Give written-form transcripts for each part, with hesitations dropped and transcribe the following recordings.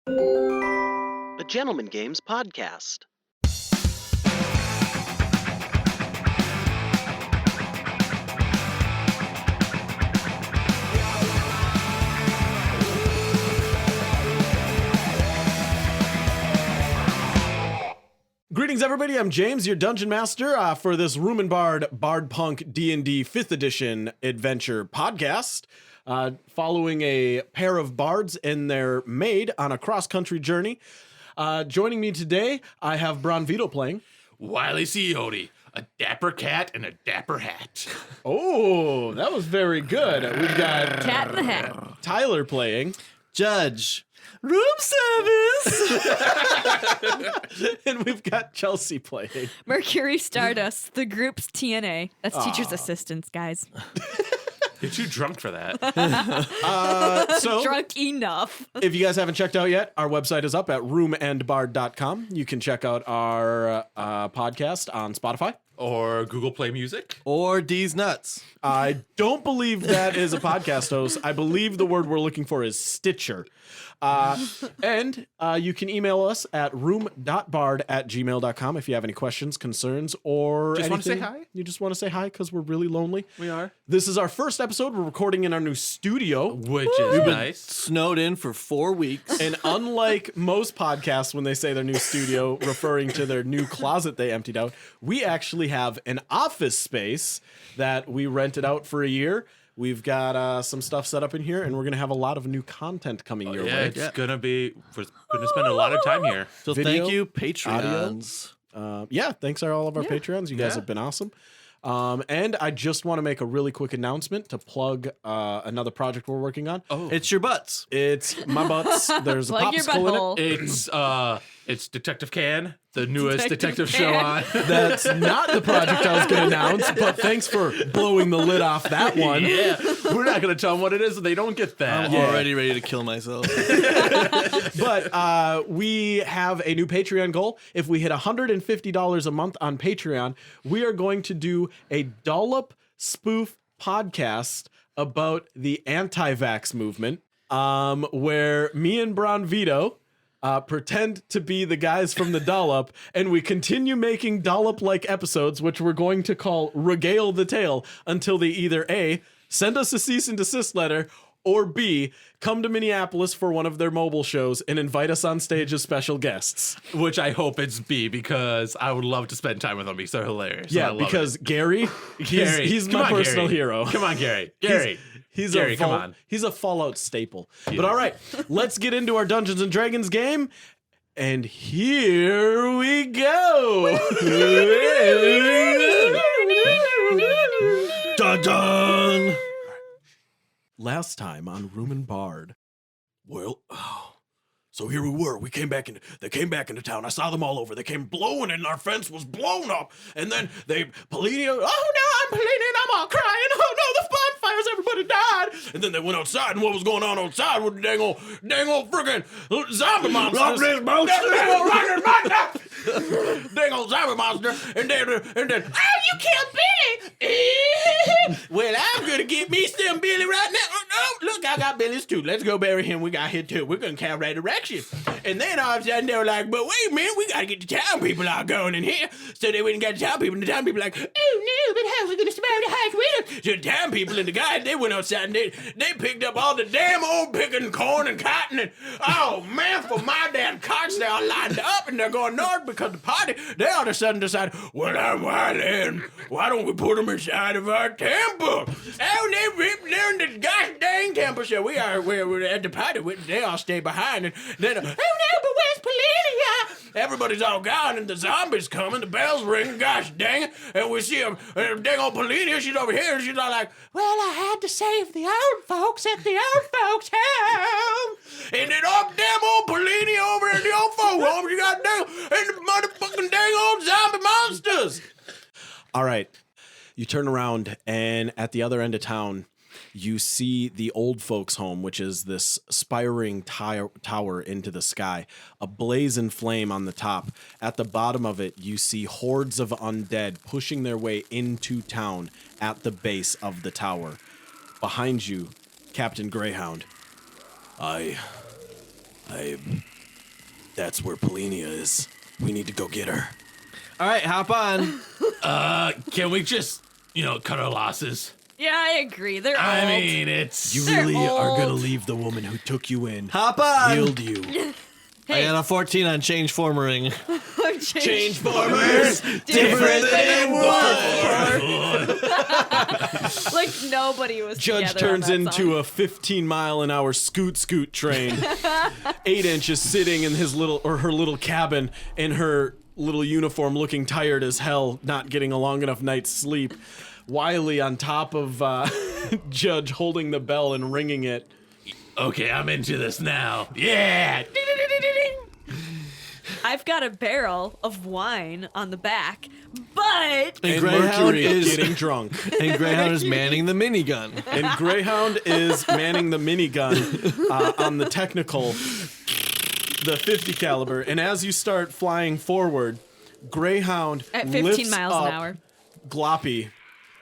A Gentleman Games podcast. Greetings, everybody. I'm James, your Dungeon Master for this Room and Bard Bardpunk D&D 5th Edition Adventure podcast. Following a pair of bards and their maid on a cross-country journey. Joining me today, I have Bron Vito playing. Wily Coyote, a dapper cat and a dapper hat. Oh, that was very good. We've got Cat in the Hat. Tyler playing. Judge. Room service. And we've got Chelsea playing. Mercury Stardust, the group's TNA. That's teacher's assistants, guys. You're too drunk for that. So, Drunk enough. if you guys haven't checked out yet, our website is up at roomandbard.com. You can check out our podcast on Spotify. Or Google Play Music. Or D's nuts. I don't believe that is a podcast host. I believe the word we're looking for is Stitcher. And you can email us at room.bard@gmail.com if you have any questions, concerns, or Just want to say anything. hi? You just want to say hi because we're really lonely. We are. This is our first episode. We're recording in our new studio. Which is nice. Snowed in for 4 weeks. And unlike most podcasts when they say their new studio, referring to their new closet they emptied out, we actually have an office space that we rented out for a year. We've got some stuff set up in here, and we're going to have a lot of new content coming your Yeah, way. it's gonna be. We're gonna spend a lot of time here. So Video, thank you, Patreons. Yeah, thanks to all of our Patreons. You guys Yeah. have been awesome. And I just want to make a really quick announcement to plug another project we're working on. Oh, It's your butts. It's my butts. There's a Plug your popsicle in it. butthole. it's Detective Can, the newest Detective detective show on. That's not the project I was going to announce, but thanks for blowing the lid off that one. Yeah, we're not gonna tell them what it is, so they don't get that. I'm already ready to kill myself. But we have a new Patreon goal. If we hit $150 a month on Patreon, we are going to do a dollop spoof podcast about the anti-vax movement, where me and Bron Vito pretend to be the guys from the dollop, and we continue making dollop-like episodes, which we're going to call Regale the Tale, until they either A, send us a cease and desist letter, or B, come to Minneapolis for one of their mobile shows and invite us on stage as special guests. Which I hope it's B, because I would love to spend time with him. He's so hilarious. Yeah, I love because it. Gary, he's Come my on, personal Gary. hero. Come on, Gary. Gary. He's Gary, a come on. He's a Fallout staple. But all right, let's get into our Dungeons and Dragons game. And here we go. Dun dun. Last time on Room and Bard. Well, so here we were. They came back into town. I saw them all over. They came blowing and our fence was blown up. And then Pelina, oh no, I'm Pelina and I'm all crying. Oh no, the bonfires, everybody died. And then they went outside, and what was going on outside with the dang old freaking zombie monsters. Dang old zombie monster. And then, oh, you killed Billy. Well, I'm gonna get me some Billy right now. Oh, no, look, I got Billy's too. Let's go bury him. We got him too. We're gonna carry resurrection. And then all of a sudden they were like, but wait a minute, we gotta get the town people all going in here. So they went and got the town people, and the town people like, oh no, but how are we gonna spare the house with us? So the town people and the guys, they went outside and they picked up all the damn old picking corn and cotton, and oh man, for my damn carts, they all lined up and they're going north because the party, they all of a sudden decided, well, why then? Why don't we put them inside of our temple? Oh, they ripped down the gosh dang temple. So we're at the party. They all stay behind. And then, oh no, but where's Pelina? Everybody's all gone, and the zombies coming. The bells ring. Gosh dang it! And we see them. Dang old Pelina, she's over here, and she's all like, "Well, I had to save the old folks at the old folks' home." And then up damn old Pelina over at the old folks' home. You got damn and the motherfucking dang old zombie monsters. All right. You turn around, and at the other end of town, you see the old folks' home, which is this spiring tower into the sky, a blazing flame on the top. At the bottom of it, you see hordes of undead pushing their way into town at the base of the tower. Behind you, Captain Greyhound. I That's where Pelina is. We need to go get her. All right, hop on. Can we just, cut our losses? Yeah, I agree. They're I old. mean, it's. You They're really are gonna old. leave the woman who took you in, Hop on. healed you. Hey, I got a 14 on change formering. I've changed. Formers, different than Like nobody was Judge together on turns that into song. a 15-mile-an-hour scoot train. 8-inch is sitting in his her little cabin in her little uniform, looking tired as hell, not getting a long enough night's sleep. Wiley on top of Judge, holding the bell and ringing it. Okay, I'm into this now. Yeah! I've got a barrel of wine on the back, but And Greyhound Mercury is- getting drunk. And Greyhound is manning the minigun. And Greyhound is manning the minigun on the technical, the 50 caliber. And as you start flying forward, Greyhound at 15 lifts miles up an hour. Gloppy,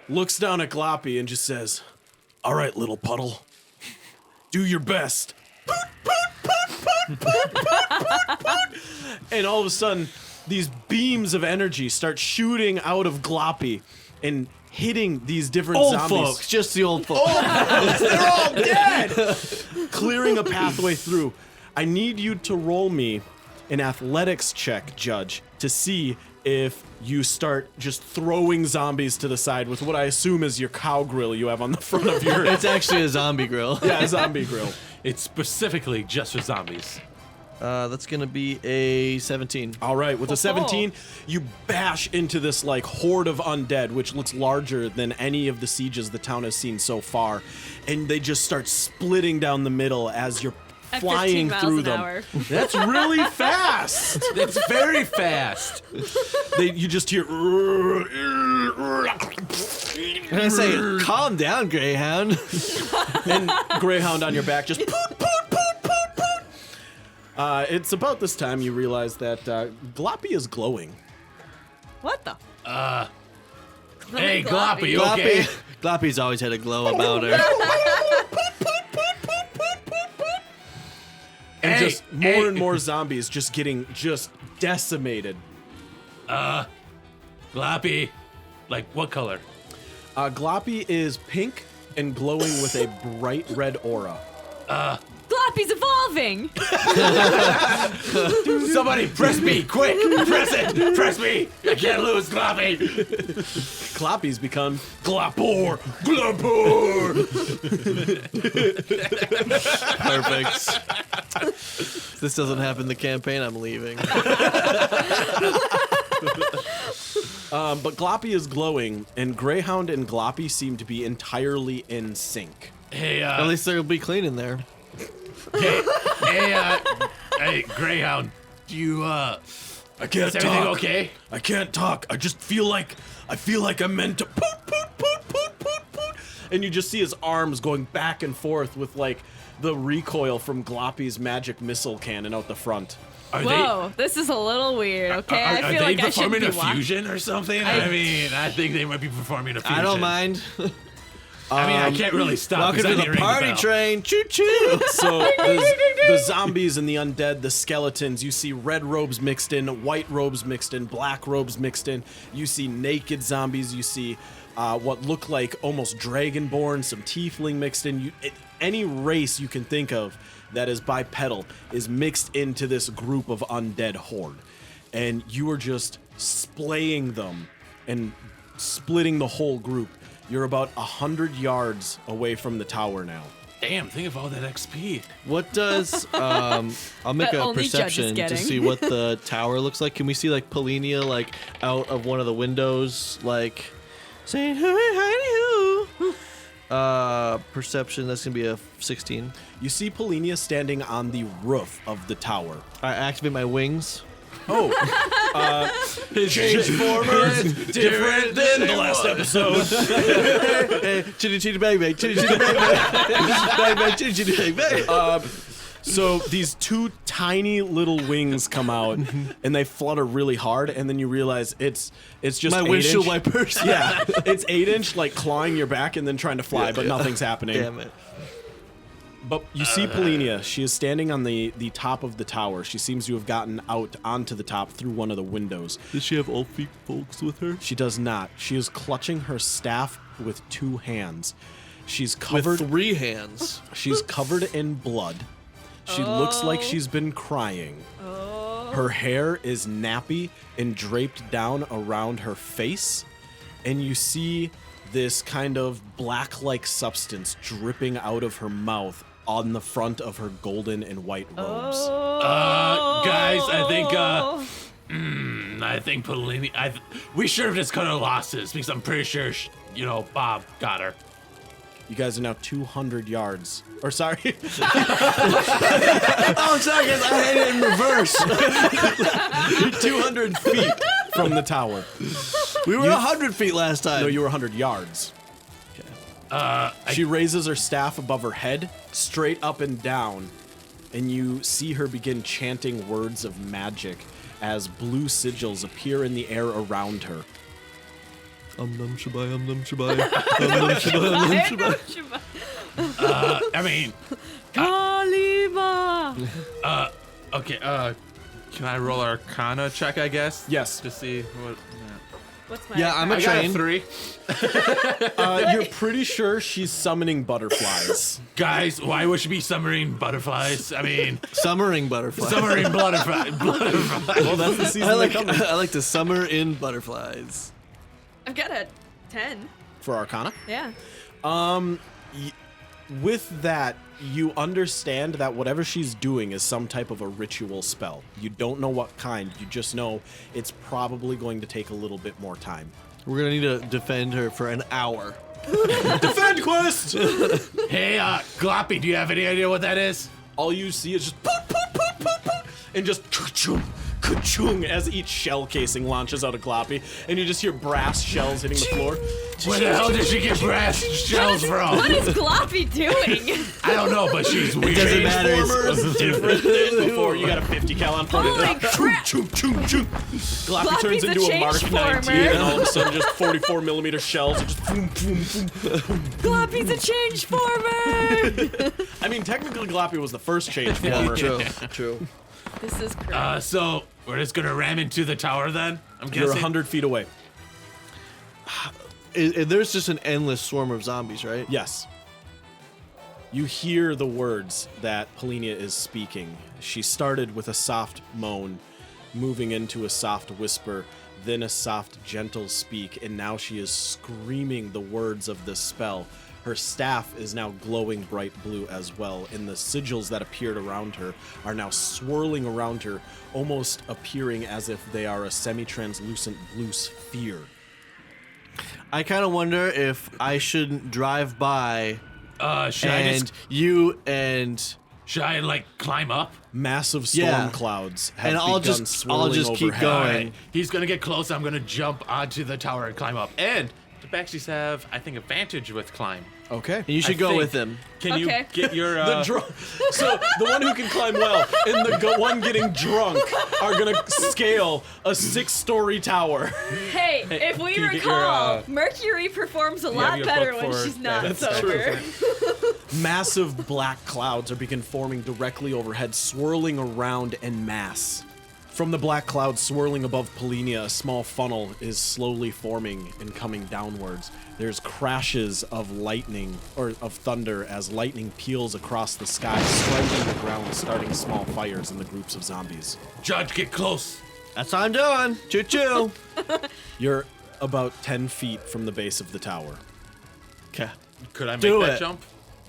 looks down at Gloppy and just says, "All right, little puddle, do your best." And all of a sudden, these beams of energy start shooting out of Gloppy and hitting these different Old zombies. folks, just the old folks. They're all dead! Clearing a pathway through. I need you to roll me an athletics check, Judge, to see if you start just throwing zombies to the side with what I assume is your cow grill you have on the front of your... It's actually a zombie grill. yeah, zombie grill. It's specifically just for zombies. That's gonna be a 17. All right, with a 17, you bash into this like horde of undead, which looks larger than any of the sieges the town has seen so far, and they just start splitting down the middle as you're At flying 15 miles through an them. hour. That's really fast. It's very fast. You just hear. And I say, calm down, Greyhound. And Greyhound on your back just. It's about this time you realize that Gloppy is glowing. What the? Hey, Gloppy. Gloppy, you okay? Gloppy's always had a glow about her. And Hey, just more and more zombies just getting just decimated. Gloppy. Like, what color? Gloppy is pink and glowing with a bright red aura. Gloppy's evolving. Somebody press me, quick! Press it! Press me! I can't lose, Gloppy! Gloppy's become Gloppor! Gloppor! Perfect. If this doesn't happen in the campaign, I'm leaving. But Gloppy is glowing, and Greyhound and Gloppy seem to be entirely in sync. Hey, At least they'll be clean in there. hey, Greyhound, do you, I can't is everything okay? I can't talk. I just feel like I'm meant to poot, poot, poot, poot, poot, poot. And you just see his arms going back and forth with like the recoil from Gloppy's magic missile cannon out the front. Are Whoa, this is a little weird. Okay, are I feel they like I shouldn't performing be a watching. fusion or something? I mean, I think they might be performing a fusion. I don't mind. I mean, I can't really stop. Welcome 'cause I to didn't the ring party bell. train. Choo choo. So the zombies and the undead, the skeletons, you see red robes mixed in, white robes mixed in, black robes mixed in. You see naked zombies. You see what look like almost dragonborn, some tiefling mixed in. Any race you can think of that is bipedal is mixed into this group of undead horde. And you are just splaying them and splitting the whole group. You're about 100 yards away from the tower now. Damn, think of all that XP. What does I'll make That a only Judge is perception to getting. see what the tower looks like. Can we see like Pelina like out of one of the windows like saying hi hoo? Perception, that's gonna be a 16. You see Pelina standing on the roof of the tower. I activate my wings. Oh, change formers different than the last episode. Hey, chitty chitty bang bang, chitty chitty bang bang, bang bang, chitty chitty bang bang. So these two tiny little wings come out, and they flutter really hard, and then you realize it's just My 8 windshield inch. wipers. Yeah, it's 8 inch, like clawing your back and then trying to fly, but nothing's happening. Damn it. But you see Pelina. She is standing on the top of the tower. She seems to have gotten out onto the top through one of the windows. Does she have old folks with her? She does not. She is clutching her staff with 2 hands. She's covered With 3 hands. She's covered in blood. She looks like she's been crying. Her hair is nappy and draped down around her face. And you see this kind of black-like substance dripping out of her mouth on the front of her golden and white robes. Guys, I think Pelina. We should have just cut our losses because I'm pretty sure, Bob got her. You guys are now 200 yards. Or sorry. Oh, sorry, guys. I had it in reverse. You're 200 feet from the tower. We were 100 feet last time. No, you were 100 yards. She raises her staff above her head, straight up and down, and you see her begin chanting words of magic as blue sigils appear in the air around her. Num shabai, num shabai, num shabai, num shabai. I mean, Kalima! okay. Can I roll Arcana check? I guess. Yes. To see what. What's my Yeah, I'm a I got a train. 3. You're pretty sure she's summoning butterflies. Guys, why would she be summoning butterflies? I mean, Summering butterflies. summoning butterflies. Well, that's the season I like, they're coming. I like to summer in butterflies. I've got a 10. For Arcana. Yeah. With that, you understand that whatever she's doing is some type of a ritual spell. You don't know what kind. You just know it's probably going to take a little bit more time. We're gonna need to defend her for an hour. Defend quest! Hey, Gloppy, do you have any idea what that is? All you see is just poop, poop, poop, poop, poop, and just ka-chung, ka-chung as each shell casing launches out of Gloppy, and you just hear brass shells hitting the floor. Where the hell did she get brass shells from? What is Gloppy doing? I don't know, but she's weird. doesn't matter. Transformers is different than before. You got a 50 cal on front. Holy crap! Gloppy Gloppy's turns a into a Mark 19, changeformer. and all of a sudden just 44 millimeter shells are just boom, boom, boom. Gloppy's a change former! I mean, technically Gloppy was the first change Yeah, former. true. This is crazy. So we're just gonna ram into the tower then? I'm You're guessing. 100 feet away. There's just an endless swarm of zombies, right? Yes. You hear the words that Pelina is speaking. She started with a soft moan, moving into a soft whisper, then a soft, gentle speak, and now she is screaming the words of the spell. Her staff is now glowing bright blue as well, and the sigils that appeared around her are now swirling around her, almost appearing as if they are a semi-translucent blue sphere. I kind of wonder if I shouldn't drive by Should I and just should I like climb up? Massive storm Yeah. clouds have And I'll begun just- swirling I'll just keep overhead. going. Alright, he's gonna get close. I'm gonna jump onto the tower and climb up. And the Baxies have, I think, advantage with climb. Okay. and you should I go think- with him. Can Okay. you get your So the one who can climb well and the one getting drunk are gonna scale a 6-story tower. Hey, if we can you get recall, your, Mercury performs a have lot your better book when for- she's yeah, not that's sober. Massive black clouds are begin forming directly overhead, swirling around en masse. From the black clouds swirling above Pelina, a small funnel is slowly forming and coming downwards. There's crashes of lightning, or of thunder, as lightning peels across the sky, striking the ground, starting small fires in the groups of zombies. Judge, get close. That's what I'm doing. Choo choo. You're about 10 feet from the base of the tower. Okay. Could I make Do that it. jump?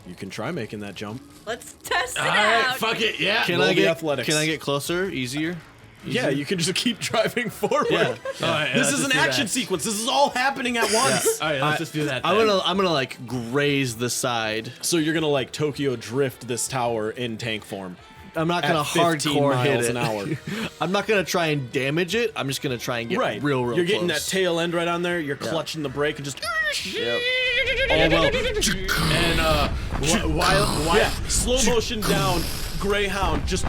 You can try making that jump. Let's test it All right, out. fuck it. Yeah. Can Roll I the get athletics. Can I get closer? Easier. Yeah, you can just keep driving forward. Yeah. All right, This let's is just an do action that. sequence. This is all happening at once. All right, let's just do that. I'm then. gonna like graze the side. So you're gonna like Tokyo drift this tower in tank form. I'm not At gonna 15 hardcore hit miles it. an hour. I'm not gonna try and damage it. I'm just gonna try and get Right. real You're getting that close. tail end right on there. You're clutching the brake and just. Yep. Oh well. And while Yeah. Slow motion down. Greyhound just.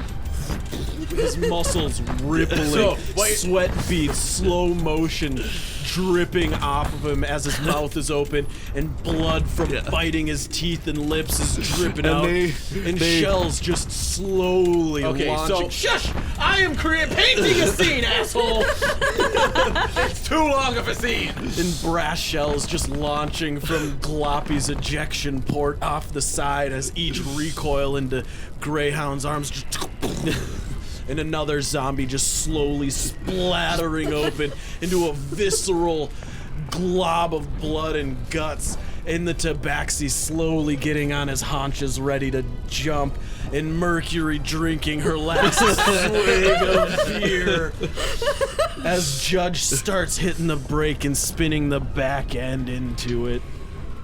His muscles rippling. So, wait. Sweat beads. Slow motion. dripping off of him as his mouth is open, and blood from biting his teeth and lips is dripping out. And shells just slowly launching. Shush! I am painting a scene, asshole! It's too long of a scene! And brass shells just launching from Gloppy's ejection port off the side as each recoil into Greyhound's arms. And another zombie just slowly splattering open into a visceral glob of blood and guts. And the Tabaxi slowly getting on his haunches ready to jump. And Mercury drinking her last swig of beer. As Judge starts hitting the brake and spinning the back end into it.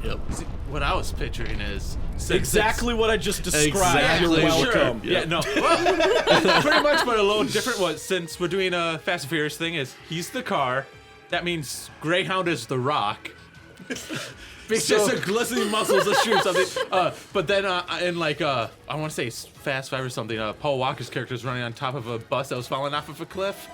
Yep. See, what I was picturing is Exactly what I just described. Exactly. You're welcome. Sure. Yeah, no. Well, pretty much, but a little different. What since we're doing a Fast and Furious thing is he's the car. That means Greyhound is the rock. It's just a glistening muscles to shoot something. But then in like I want to say Fast 5 or something. Paul Walker's character is running on top of a bus that was falling off of a cliff.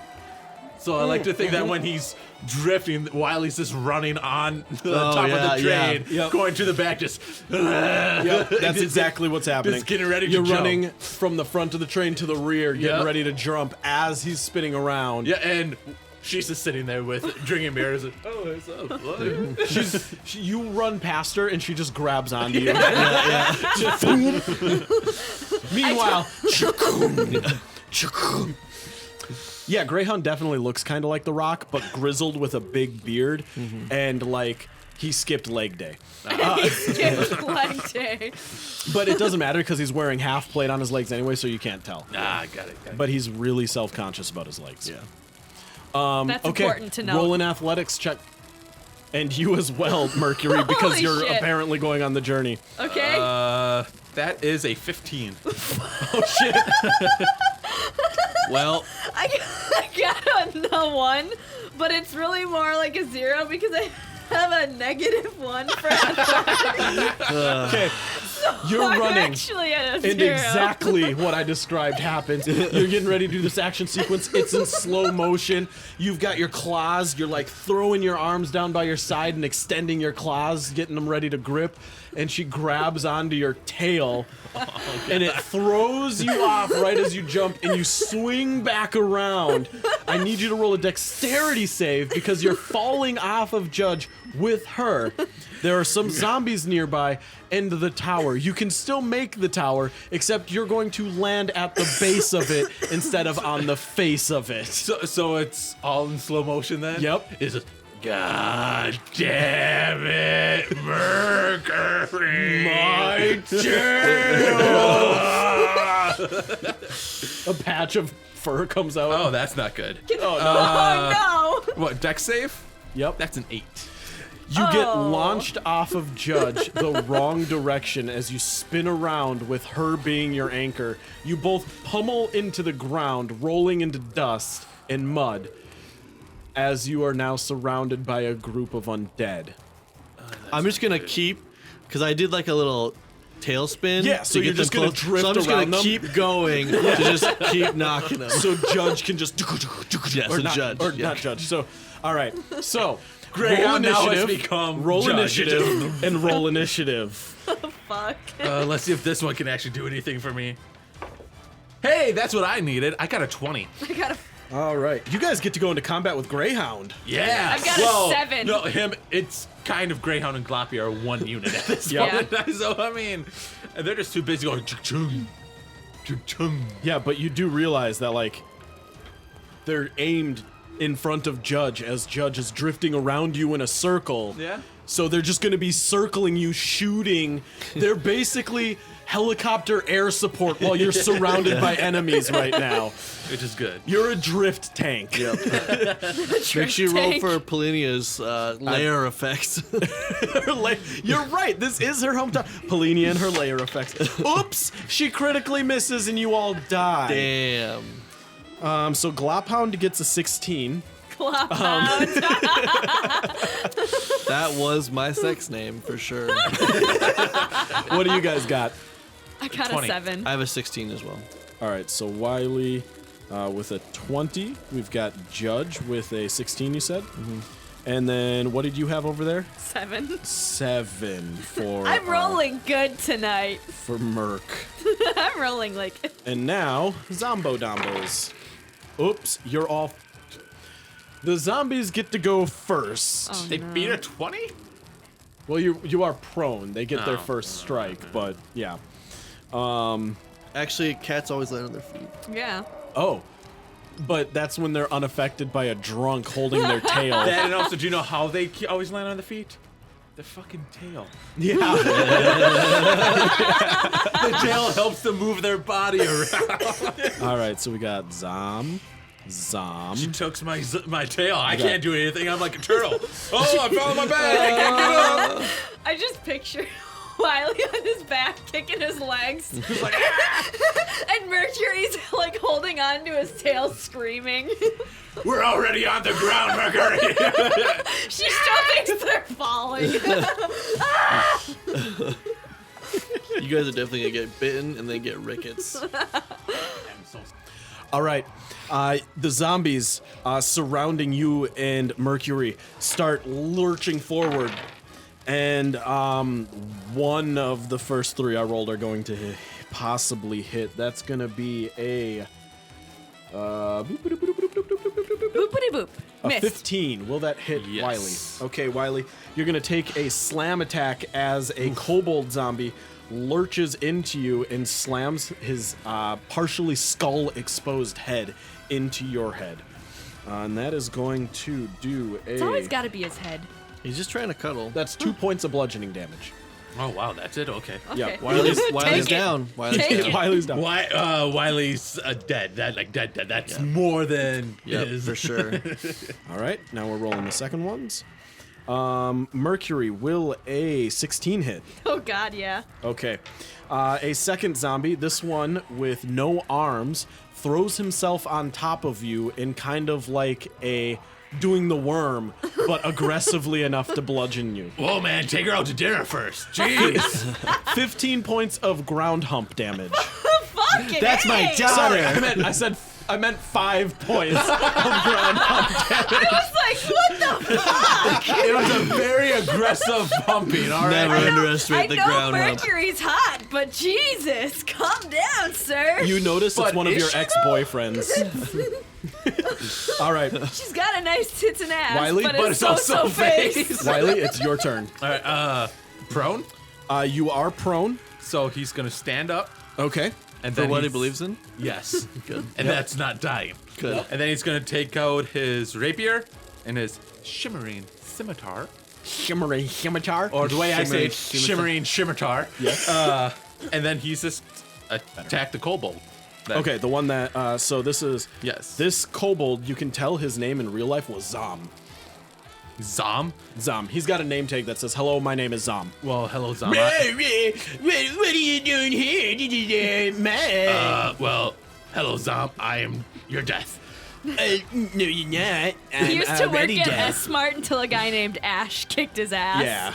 So I like to think that when he's drifting, while he's just running on the top of the train, going to the back, just that's exactly what's happening. Just getting ready to You're jump. running from the front of the train to the rear, getting ready to jump as he's spinning around. Yeah, and she's just sitting there with drinking beers. Like, oh, it's up. What? You run past her and she just grabs onto you. Meanwhile, yeah, Greyhound definitely looks kind of like The Rock, but grizzled with a big beard, and like he skipped leg day. Leg day. But it doesn't matter because he's wearing half plate on his legs anyway, so you can't tell. Got it. But he's really self-conscious about his legs. Yeah. That's Okay, important to know. roll an athletics check. And you as well, Mercury, because Holy you're shit. apparently going on the journey. Okay. That is a 15. Well, I got a 1, but it's really more like a 0 because I have a -1 for athletics. Okay, you're I'm running. actually at a 0. And exactly what I described happens. You're getting ready to do this action sequence. It's in slow motion. You've got your claws. You're like throwing your arms down by your side and extending your claws, getting them ready to grip. And she grabs onto your tail. And it throws you off right as you jump, and you swing back around. I need you to roll a dexterity save because you're falling off of Judge with her. There are some zombies nearby and the tower. You can still make the tower, except you're going to land at the base of it instead of on the face of it. So it's all in slow motion then? Yep. It's just, God damn it, Mercury! My tail! A patch of fur comes out. Oh, that's not good. Oh no! What, dex save? Yep. That's an 8. You get Oh. launched off of Judge the wrong direction as you spin around with her being your anchor. You both pummel into the ground, rolling into dust and mud as you are now surrounded by a group of undead. I'm just gonna keep, because I did like a little tailspin. Yeah, so to you're get just them gonna close. drift So I'm just around gonna them? keep going to just keep knocking them. So Judge can just Yes, or a not, Judge, or yeah. not Judge. So all right. So Greyhound now has become roll Judge. initiative, and roll initiative. Fuck. Let's see if this one can actually do anything for me. Hey, that's what I needed. I got a 20. I got a. All right, you guys get to go into combat with Greyhound. Yeah. I got a 7. No, it's kind of Greyhound and Gloppy are one unit at this Yep. point. So, I mean, they're just too busy going chung chung. Yeah, but you do realize that like they're aimed in front of Judge as Judge is drifting around you in a circle. Yeah. So they're just going to be circling you, shooting. They're basically helicopter air support while you're surrounded by enemies right now. Which is good. You're a drift tank. Make sure you roll for Pelina's layer effects. You're right. This is her hometown. Pelina and her layer effects. Oops! She critically misses and you all die. Damn. So Glophound gets a 16. That was my sex name for sure. What do you guys got? I got 20. a 7. I have a 16 as well. All right, so Wiley with a 20. We've got Judge with a 16, you said? And then what did you have over there? 7. 7 for. I'm rolling good tonight. for Merc. I'm rolling like. And now, Zombo Dombos. Oops, you're all. The zombies get to go first. Oh, They no. beat a 20? Well, you are prone. They get their Oh. first strike, but yeah. Actually, cats always land on their feet. Yeah. Oh, but that's when they're unaffected by a drunk holding their tail. That, and also, do you know how they always land on their feet? The fucking tail. Yeah. The tail helps them move their body around. All right, so we got She Zom. took my tail. I can't do anything. I'm like a turtle. Oh, I fell on my back. I can't get up. I just picture Wiley on his back, kicking his legs. And Mercury's like holding on to his tail, screaming. We're already on the ground, Mercury. She still thinks they're falling. You guys are definitely gonna get bitten and then get rickets. All right, the zombies surrounding you and Mercury start lurching forward, and one of the first 3 I rolled are going to possibly hit. That's gonna be a Boopity boop. a Missed. 15. Will that hit Yes. Wiley? Okay, Wiley, you're gonna take a slam attack as a kobold zombie lurches into you and slams his partially skull exposed head into your head. And that is going to do a. It's always got to be his head. He's just trying to cuddle. That's 2 points of bludgeoning damage. Oh, wow. That's it? Okay. Yeah, Okay. Wiley's Take it. down. Wiley's Take down. it. Wiley's down. Wiley's dead. Dead. That's more than Yep, his. for sure. All right, now we're rolling the second ones. Mercury, will a 16 hit? Oh God, yeah. Okay. A second zombie, this one with no arms, throws himself on top of you in kind of like a doing the worm, but aggressively enough to bludgeon you. Whoa, man. Take her out to dinner first. Jeez. 15 points of ground hump damage. Fucking That's my A. job. Sorry, I meant 5 points of ground hump damage. I was like, what the fuck? It was a very aggressive pumping, all right? Never I underestimate the know ground hump. Mercury's hot, but Jesus, calm down, sir. You notice it's But one of is your she, ex-boyfriends. All right, She's got a nice tits and ass, Wiley, but, but it's it's also face. Wiley, it's your turn. All right, prone. You are prone. So he's going to stand up. Okay. And For then what he he's- believes in? Yes. Good. And that's not dying. Good. And then he's going to take out his rapier and his shimmering scimitar. Shimmering scimitar. Or the way I say it, Shimmering shimmering scimitar. Yes. And then he's just attack the kobold. Then- Okay, the one that, so this is, Yes. this kobold, you can tell his name in real life was Zom. Zom. Zom. He's got a name tag that says, hello, my name is Zom. Well, hello, Zom. What are you doing here? Well, hello, Zom. I am your death. No, you're not. He used to work at S-Mart until a guy named Ash kicked his ass. Yeah.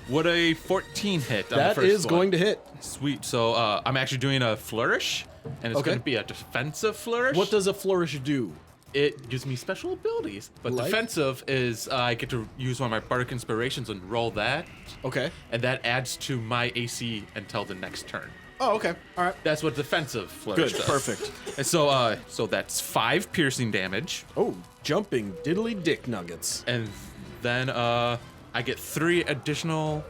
Would a 14 hit on That the first is going to hit. Sweet. So I'm actually doing a flourish, and it's Okay. going to be a defensive flourish. What does a flourish do? It gives me special abilities, but Like? defensive is I get to use one of my bardic inspirations and roll that, Okay. and that adds to my AC until the next turn. Oh, okay. All right. That's what defensive flourish Good. does. Perfect. And so that's 5 piercing damage, Oh, jumping diddly dick nuggets. and then I get 3 additional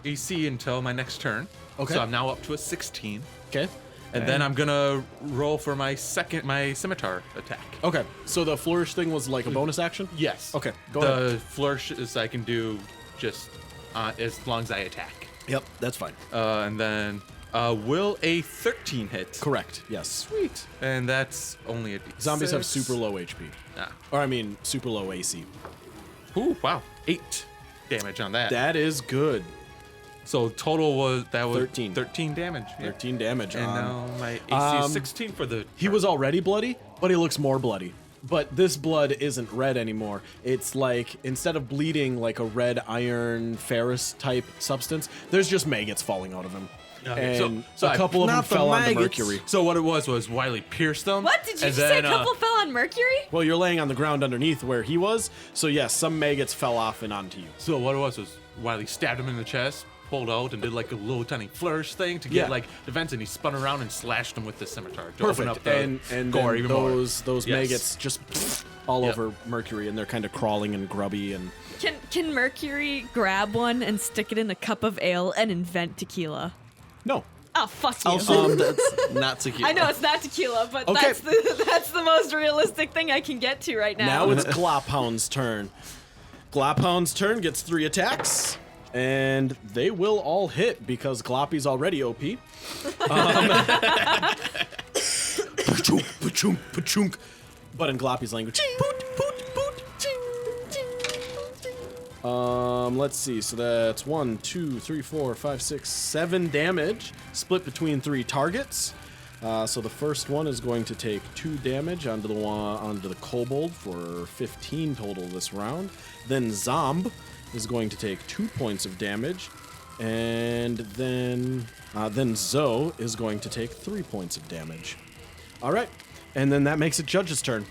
AC until my next turn. Okay. So I'm now up to a 16. Okay. And then I'm gonna roll for my scimitar attack. Okay. So the flourish thing was like a bonus action? Yes. Okay, go the ahead. flourish is I can do just as long as I attack. Yep, that's fine. And then will a 13 hit? Correct. Yes. Sweet. And that's only a D6. Zombies have super low HP. Ah. Or I mean, super low AC. Ooh, wow. 8 damage on that. That is good. So total was 13. 13 damage. Yeah. 13 damage. And now my AC is 16 for the. He was already bloody, but he looks more bloody. But this blood isn't red anymore. It's like, instead of bleeding like a red iron ferrous type substance, there's just maggots falling out of him. Okay, and so a couple of them Not the fell onto maggots. Mercury. So what it was Wiley pierced them. What did you and just say? A then, couple fell on Mercury? Well, you're laying on the ground underneath where he was, so yes, some maggots fell off and onto you. So what it was Wiley stabbed him in the chest, pulled out, and did like a little tiny flourish thing to get Yeah. like defense, and he spun around and slashed him with the scimitar to open up Perfect. the And gore then even more. those Yes. maggots just all Yep. over Mercury, and they're kind of crawling and grubby and. Can Mercury grab one and stick it in a cup of ale and invent tequila? No. Oh, fuck you. Also, that's not tequila. I know it's not tequila, but Okay. that's the most realistic thing I can get to right now. Now it's Glophound's turn. Glophound's turn gets 3 attacks, and they will all hit because Gloppy's already OP. Pachunk, pachunk, pachunk. But in Gloppy's language. Poot, poot, poot. Let's see. So that's 1, 2, 3, 4, 5, 6, 7 damage, split between 3 targets. So the first one is going to take 2 damage onto the kobold for 15 total this round. Then Zomb is going to take 2 points of damage, and then Zoe is going to take 3 points of damage. All right, and then that makes it Judge's turn.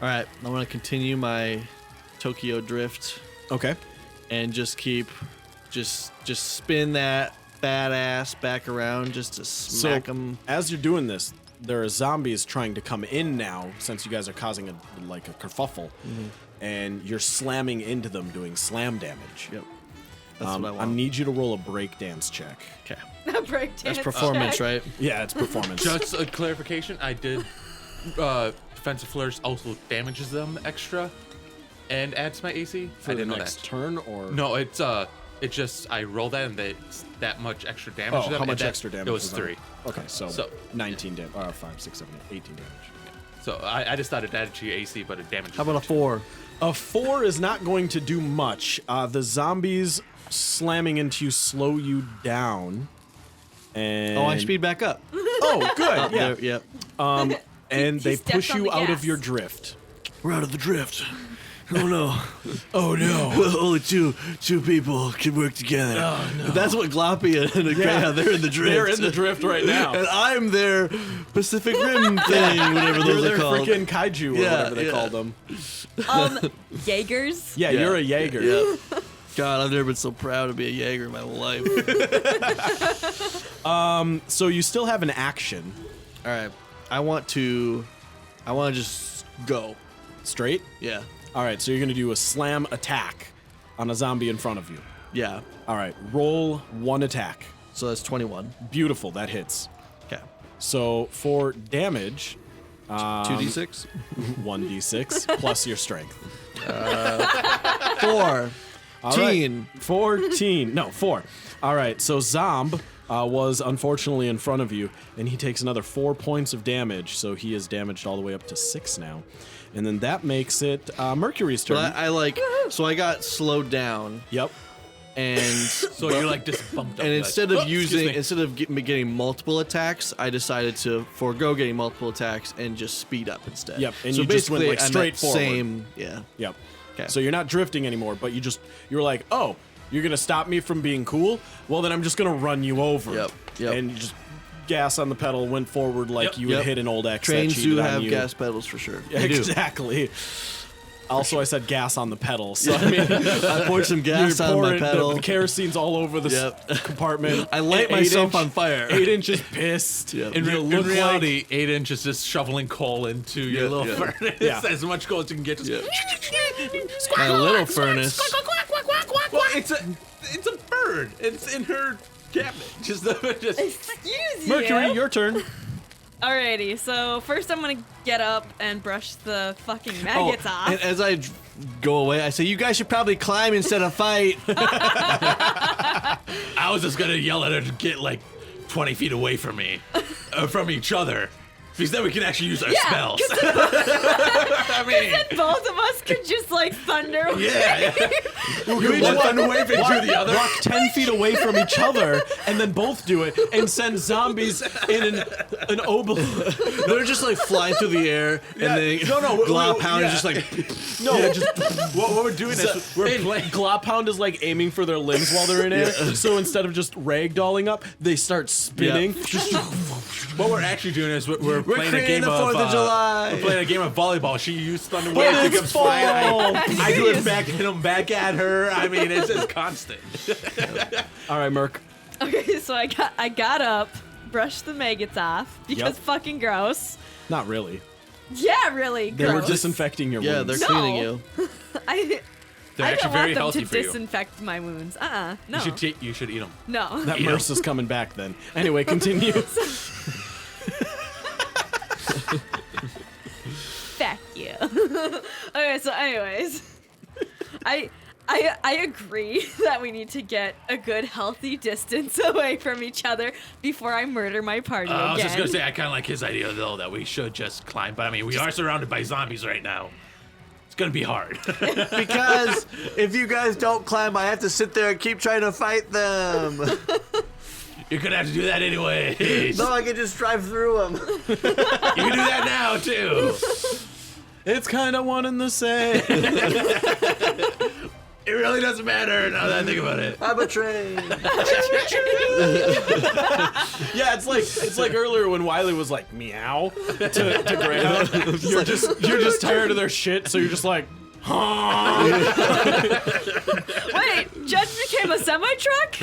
All right, I want to continue my Tokyo Drift Okay. and just spin that badass back around just to smack them. As you're doing this, there are zombies trying to come in now, since you guys are causing a kerfuffle, and you're slamming into them, doing slam damage. Yep, that's what I I want. need you to roll a breakdance check. Okay, Breakdance that's performance, check. right? Yeah, it's performance. Just a clarification, I did defensive flourish also damages them extra and adds my AC. for I the didn't know next that. turn, or No, it's just I roll that and it's that much extra damage. Oh, to them, how and much that- extra damage? It was is that? 3. Okay, so 19 damage. 5, 6, 7, 8, 18 damage. So I just thought it added to your AC, but it damages. How about a you too. 4? A 4 is not going to do much. The zombies slamming into you slow you down. And Oh, I speed back up. Oh, good. Yeah. There, yep. And He they stepped push on you the out gas. of your drift. We're out of the drift. Oh no. Oh no. Only two people can work together. Oh, no. That's what Gloppy and the Greyhound, they're in the drift. They're in the drift right now. And I'm their Pacific Rim thing, whatever those They're are called. freaking kaiju or Yeah, whatever they yeah. called them. Jaegers. Yeah, you're a Jaeger. Yep. God, I've never been so proud to be a Jaeger in my life. So you still have an action. All right. I want to just go. Straight? Yeah. All right, so you're going to do a slam attack on a zombie in front of you. Yeah. All right, roll 1 attack. So that's 21. Beautiful, that hits. Okay. So for damage, 2d6? 1d6 plus your strength. 4. All right, 14. No, 4. All right, so Zomb was unfortunately in front of you, and he takes another 4 points of damage, so he is damaged all the way up to 6 now. And then that makes it Mercury's turn. But so I got slowed down, Yep. and So you're like just bumped up. and like, instead "Oh, of getting multiple attacks, I decided to forego getting multiple attacks and just speed up instead. Yep, and so you just went, basically, like, I'm straight at forward. Same, yeah. Yep. 'Kay. So you're not drifting anymore, but you're like, oh, you're gonna stop me from being cool? Well, then I'm just gonna run you over. Yep, yep. And you just gas on the pedal, went forward like you would Yep. hit an old X. that Trains cheated do on have you. gas pedals for sure. Yeah, They do. exactly. Also, I said gas on the pedal, so I mean, I poured some gas you're on my pouring pedal. the kerosine's all over the Yep. compartment. I light And myself 8 on fire. 8 inches pissed. Yep. In, You in look reality, 8 inches just shoveling coal into your Yeah, little yeah. furnace. Yeah. As much coal as you can get. Just Yeah. My little furnace. Well, it's a bird. It's in her cabinet. Just Excuse Mercury, you. your turn. Alrighty, so first I'm gonna get up and brush the fucking maggots off. And as I go away, I say, "You guys should probably climb instead of fight." I was just gonna yell at her to get like 20 feet away from me, from each other. Because then we can actually use our Yeah, spells. 'cause I mean, then both of us could just like thunder. yeah. You each One walk- thunder wave into the other. walk 10 feet away from each other and then both do it and send zombies in an oval. They're just like flying through the air, and then Glowpound is just like, No, Just what we're doing is we're playing. Glowpound is like aiming for their limbs while they're in air. So instead of just ragdolling up, they start spinning. What we're actually doing is we're playing a creating game the 4th of July. We're playing a game of volleyball. She used thunder But wave to it's come flying. fall. I do it back, hit him back at her. I mean, it's just constant. All right, Merc. Okay, so I got up, brushed the maggots off because Yep. fucking gross. Not really. Yeah, really They gross. were disinfecting your yeah, wounds. they're cleaning you. I They're I actually don't very want them healthy to for you. disinfect my wounds. No. You should eat them. No. That Merce is coming back then. Anyway, continue. Fuck you. Okay, so anyways, I agree that we need to get a good healthy distance away from each other before I murder my party again. I was just gonna say I kind of like his idea though that we should just climb, but I mean we are surrounded by zombies right now. It's gonna be hard. Because if you guys don't climb, I have to sit there and keep trying to fight them. You're gonna have to do that anyway. No, I can just drive through them. You can do that now too. It's kind of one and the same. It really doesn't matter now that I think about it. I'm a train. Yeah, it's like earlier when Wiley was like meow to Graham. You're just tired of their shit, so you're just like, Wait, Judge became a semi-truck?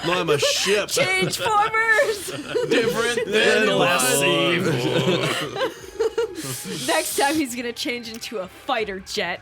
No, I'm a ship. Change formers! different than the last scene. Next time he's gonna change into a fighter jet.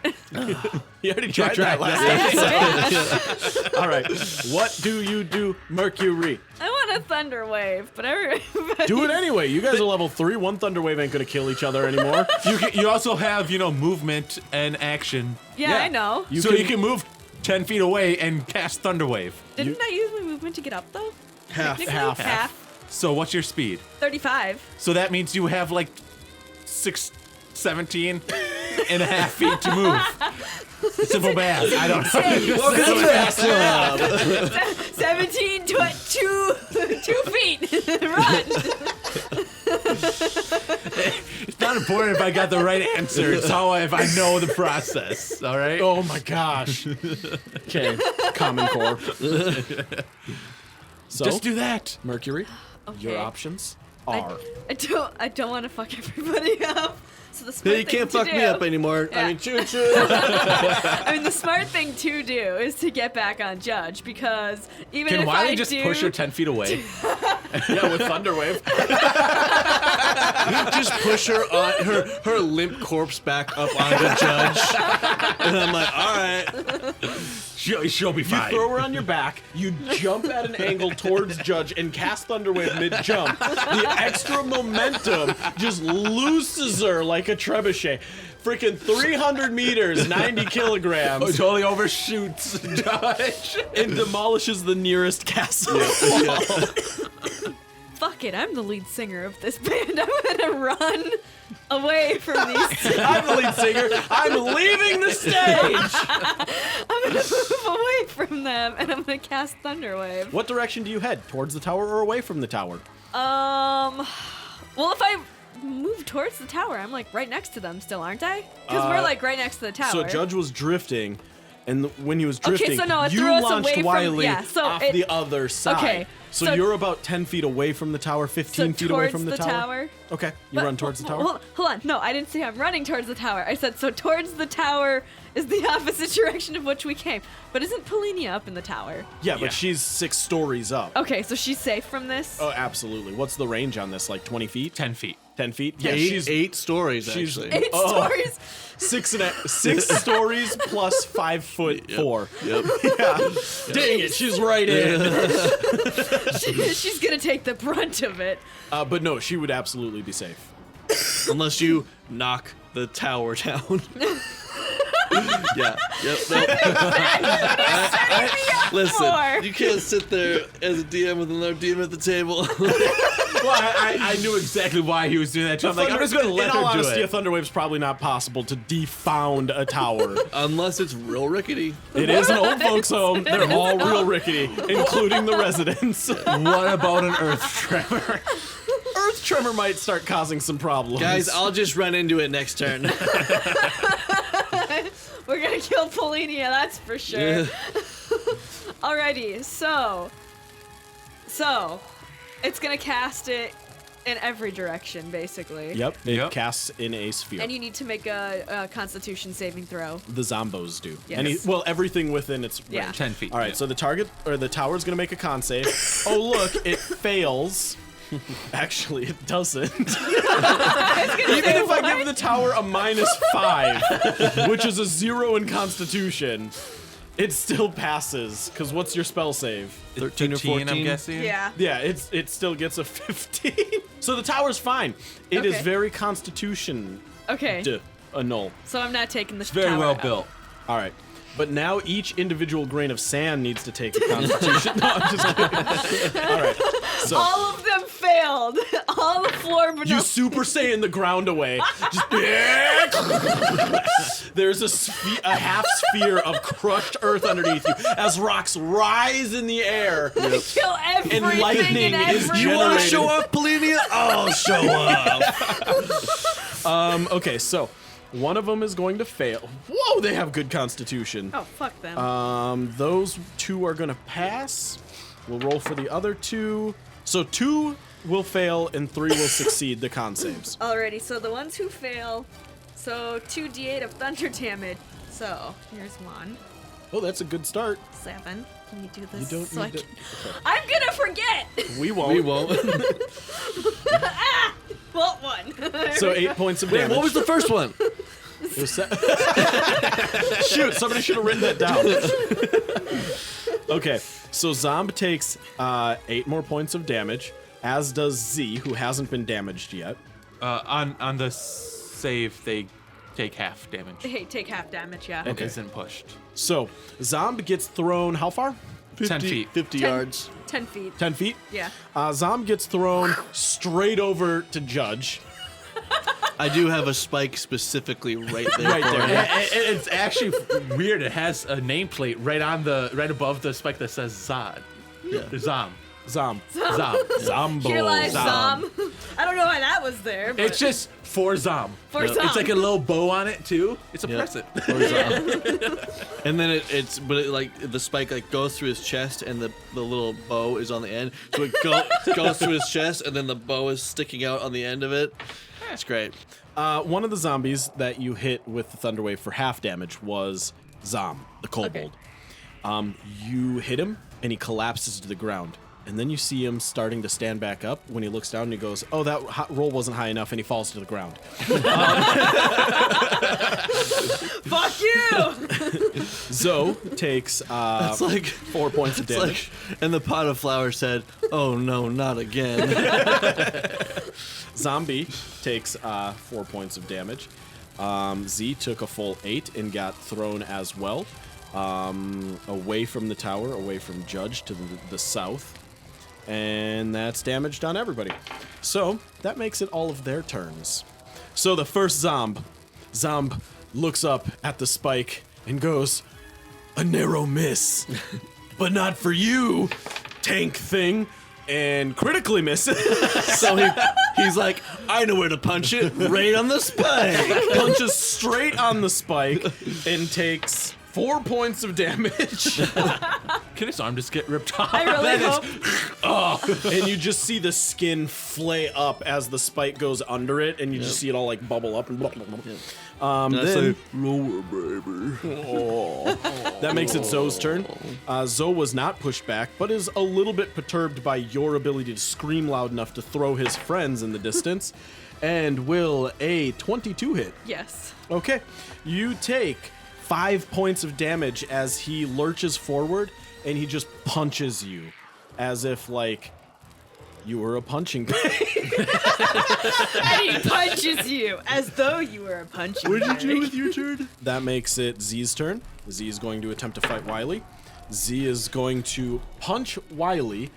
You already tried that last time. All right, what do you do, Mercury? I want a thunder wave, but everybody... Do it anyway. You guys are level 3. One thunder wave ain't gonna kill each other anymore. You also have movement and action, Yeah, I know. you can move 10 feet away and cast thunder wave. Didn't I use my movement to get up though? Half. Technically, Half. So what's your speed? 35. So that means you have like 17 and a half feet to move. Simple math. I don't know. Welcome to Fast Club. 17 to 2 feet. Run. It's not important if I got the right answer. It's how if I know the process. All right. Oh my gosh. Okay, Common Core. So, Just do that. Mercury, your Okay. options are. I don't want to fuck everybody up. So the smart Hey, you thing can't to fuck do, me up anymore. Yeah. I mean, choo choo. I mean, the smart thing to do is to get back on Judge because even Can if Wiley I just do, push her 10 feet away? Yeah, with Thunder Wave. Just push her on her limp corpse back up onto Judge. And I'm like, all right. She'll be You fine. throw her on your back, you jump at an angle towards Judge and cast Thunder Wave mid-jump. The extra momentum just looses her like a trebuchet. Freaking 300 meters, 90 kilograms, Totally overshoots Judge. and demolishes the nearest castle. fuck it, I'm the lead singer of this band. I'm gonna run away from these. I'm the lead singer. I'm leaving the stage. I'm gonna move away from them, and I'm gonna cast Thunderwave. What direction do you head? Towards the tower or away from the tower? Well, if I move towards the tower, I'm like right next to them still, aren't I? Because we're like right next to the tower. So Judge was drifting, and when he was drifting, so no, it you threw us launched away from- Wiley yeah, so off it- the other side. Okay, So, so- you're about 10 feet away from the tower, 15 feet away towards from the tower. Okay, you But- run towards the tower. Hold on. No, I didn't say I'm running towards the tower. I said so towards the tower is the opposite direction of which we came. But isn't Pelina up in the tower? Yeah, Yeah. but she's 6 stories up. Okay, so she's safe from this? Oh, absolutely. What's the range on this? Like 20 feet? 10 feet. 10 feet? Yeah, Eight, she's 8 stories, she's- actually. 8 stories? 6 stories plus 5 foot 4. Yep. Yeah. Dang it, she's right in. She's gonna take the brunt of it. But no, she would absolutely be safe. Unless you knock the tower down. Yeah. Yep. For. Listen, you can't sit there as a DM with another DM at the table. I knew exactly why he was doing that too. I'm like, I'm just gonna let In all her do honesty, a it. Thunderwave's probably not possible to defound a tower. Unless it's real rickety. It is an old folks' home. They're all real rickety, including the residents. What about an earth tremor? Earth tremor might start causing some problems. Guys, I'll just run into it next turn. We're gonna kill Pelina, that's for sure. Alrighty, so it's gonna cast it in every direction, basically. Yep, it Yep. casts in a sphere. And you need to make a Constitution saving throw. The zombos do. Yes. Well, everything within its range. Yeah. 10 feet. All right, so the target or the tower's gonna make a con save. Oh look, it fails. Actually, it doesn't. Even if I give the tower a -5, which is a 0 in Constitution, it still passes. Because what's your spell save? 13 or 14? I'm guessing. Yeah. Yeah, it still gets a 15. So the tower's fine. It is Okay. very Constitution Okay. null. So I'm not taking the Very tower well out. built. All right. But now each individual grain of sand needs to take a Constitution. No, I'm just kidding. All right. So All of them failed. All the floor below. you Super Saiyan the ground away. Just there's a half sphere of crushed earth underneath you as rocks rise in the air. kill everything And lightning and is everyone. You want to generated. show off, Pelina? I'll show off. Okay, so one of them is going to fail. Whoa, they have good Constitution. Oh, fuck them. Those two are gonna pass. We'll roll for the other two. So 2 will fail and 3 will succeed the con saves. Alrighty, so the ones who fail, so 2d8 of thunder damage. So here's 1, Oh, that's a good start. 7. Can you do this? You don't so I need to. can... I'm gonna forget. We won't. We won't. Well, 1. So 8 points of Wait, damage. what was the first one? It was Shoot, somebody should have written that down. Okay, so Zomb takes 8 more points of damage, as does Z, who hasn't been damaged yet. On the save, they take half damage. Hey, take half damage, yeah. And isn't pushed. So Zomb gets thrown how far? 10 feet. 50 10 yards. 10 feet. 10 feet? Yeah. Zomb gets thrown straight over to Judge. I do have a spike specifically right there. Right for there. him. It's actually weird. It has a nameplate right above the spike that says Zod. Yeah. Zom. Zomb. Zom. Zombo. Here lies Zom. Zom. I don't know why that was there, but It's just for Zom. For Zom. It's like a little bow on it too. It's a Yeah. present. And then but the spike like goes through his chest and the little bow is on the end. So it goes through his chest and then the bow is sticking out on the end of it. It's great. One of the zombies that you hit with the Thunderwave for half damage was Zom, the kobold. You hit him, and he collapses to the ground. And then you see him starting to stand back up when he looks down and he goes, oh, that roll wasn't high enough, and he falls to the ground. fuck you. Zoe takes It's like 4 points of it's damage. like, and the pot of flour said, "Oh no, not again." Zombie takes 4 points of damage. Z took a full 8 and got thrown as well. Away from the tower, away from Judge to the south. And that's damaged on everybody. So that makes it all of their turns. So the first Zomb looks up at the spike and goes, a narrow miss, but not for you, tank thing, and critically misses. So he's like, "I know where to punch it, right on the spike." Punches straight on the spike and takes 4 points of damage. Can his arm just get ripped off? I really hope. And you just see the skin flay up as the spike goes under it, and you just see it all like bubble up and blah, blah, blah. And I Then say, "Lower, baby." that makes it Zoe's turn. Zoe was not pushed back, but is a little bit perturbed by your ability to scream loud enough to throw his friends in the distance. And will a 22 hit? Yes. Okay. You take 5 points of damage as he lurches forward and he just punches you as if like you were a punching bag. And he punches you as though you were a punching What did bag. you do with your turn? That makes it Z's turn. Z is going to attempt to fight Wily. Z is going to punch Wily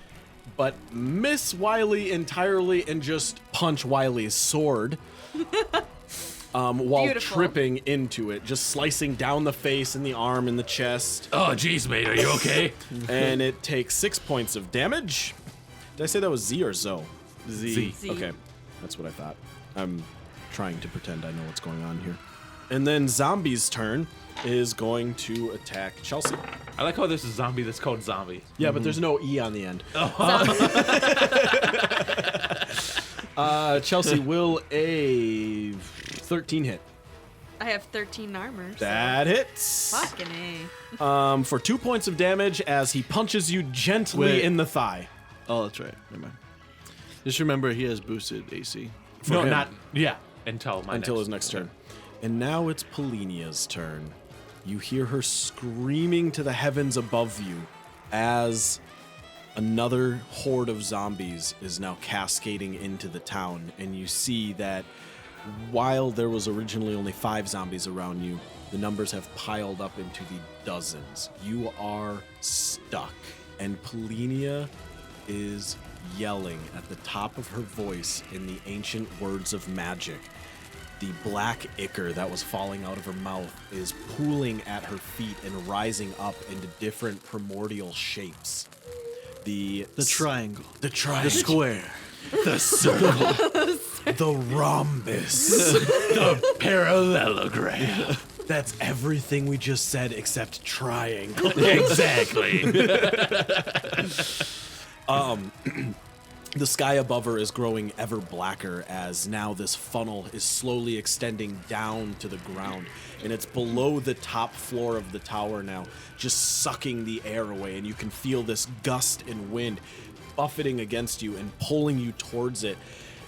but miss Wily entirely and just punch Wily's sword. While Beautiful. tripping into it, just slicing down the face and the arm and the chest. Oh, jeez, mate, are you okay? And it takes 6 points of damage. Did I say that was Z or Zo? Z. Z. Okay, that's what I thought. I'm trying to pretend I know what's going on here. And then Zombie's turn is going to attack Chelsea. I like how there's a zombie that's called Zombie. Yeah, but there's no E on the end. Chelsea, will a 13 hit? I have 13 armor. So. That hits. Fucking A. For 2 points of damage as he punches you gently Wait. in the thigh. Oh, that's right. Never mind. Just remember, he has boosted AC. No, him. not, yeah, until His next turn. And now it's Pelinia's turn. You hear her screaming to the heavens above you as another horde of zombies is now cascading into the town. And you see that while there was originally only 5 zombies around you, the numbers have piled up into the dozens. You are stuck. And Pelinia is yelling at the top of her voice in the ancient words of magic. The black ichor that was falling out of her mouth is pooling at her feet and rising up into different primordial shapes. The triangle. The triangle. The square. The circle. The rhombus. The parallelogram. That's everything we just said except triangle. Exactly. The sky above her is growing ever blacker as now this funnel is slowly extending down to the ground. And it's below the top floor of the tower now, just sucking the air away. And you can feel this gust and wind buffeting against you and pulling you towards it.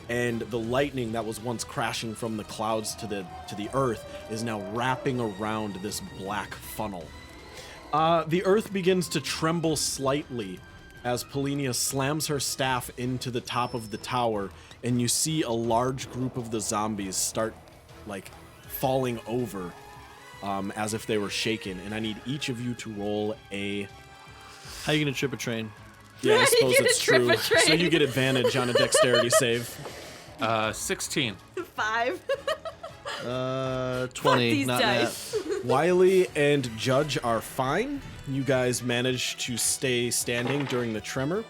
And the lightning that was once crashing from the clouds to the earth is now wrapping around this black funnel. The earth begins to tremble slightly as Pelina slams her staff into the top of the tower, and you see a large group of the zombies start, like, falling over as if they were shaken. And I need each of you to roll a... How you gonna trip a train? Yeah, I You suppose get to it's trip true. a train. So you get advantage on a dexterity save. 16. 5. 20. these not dice. Wiley and Judge are fine. You guys managed to stay standing during the tremor.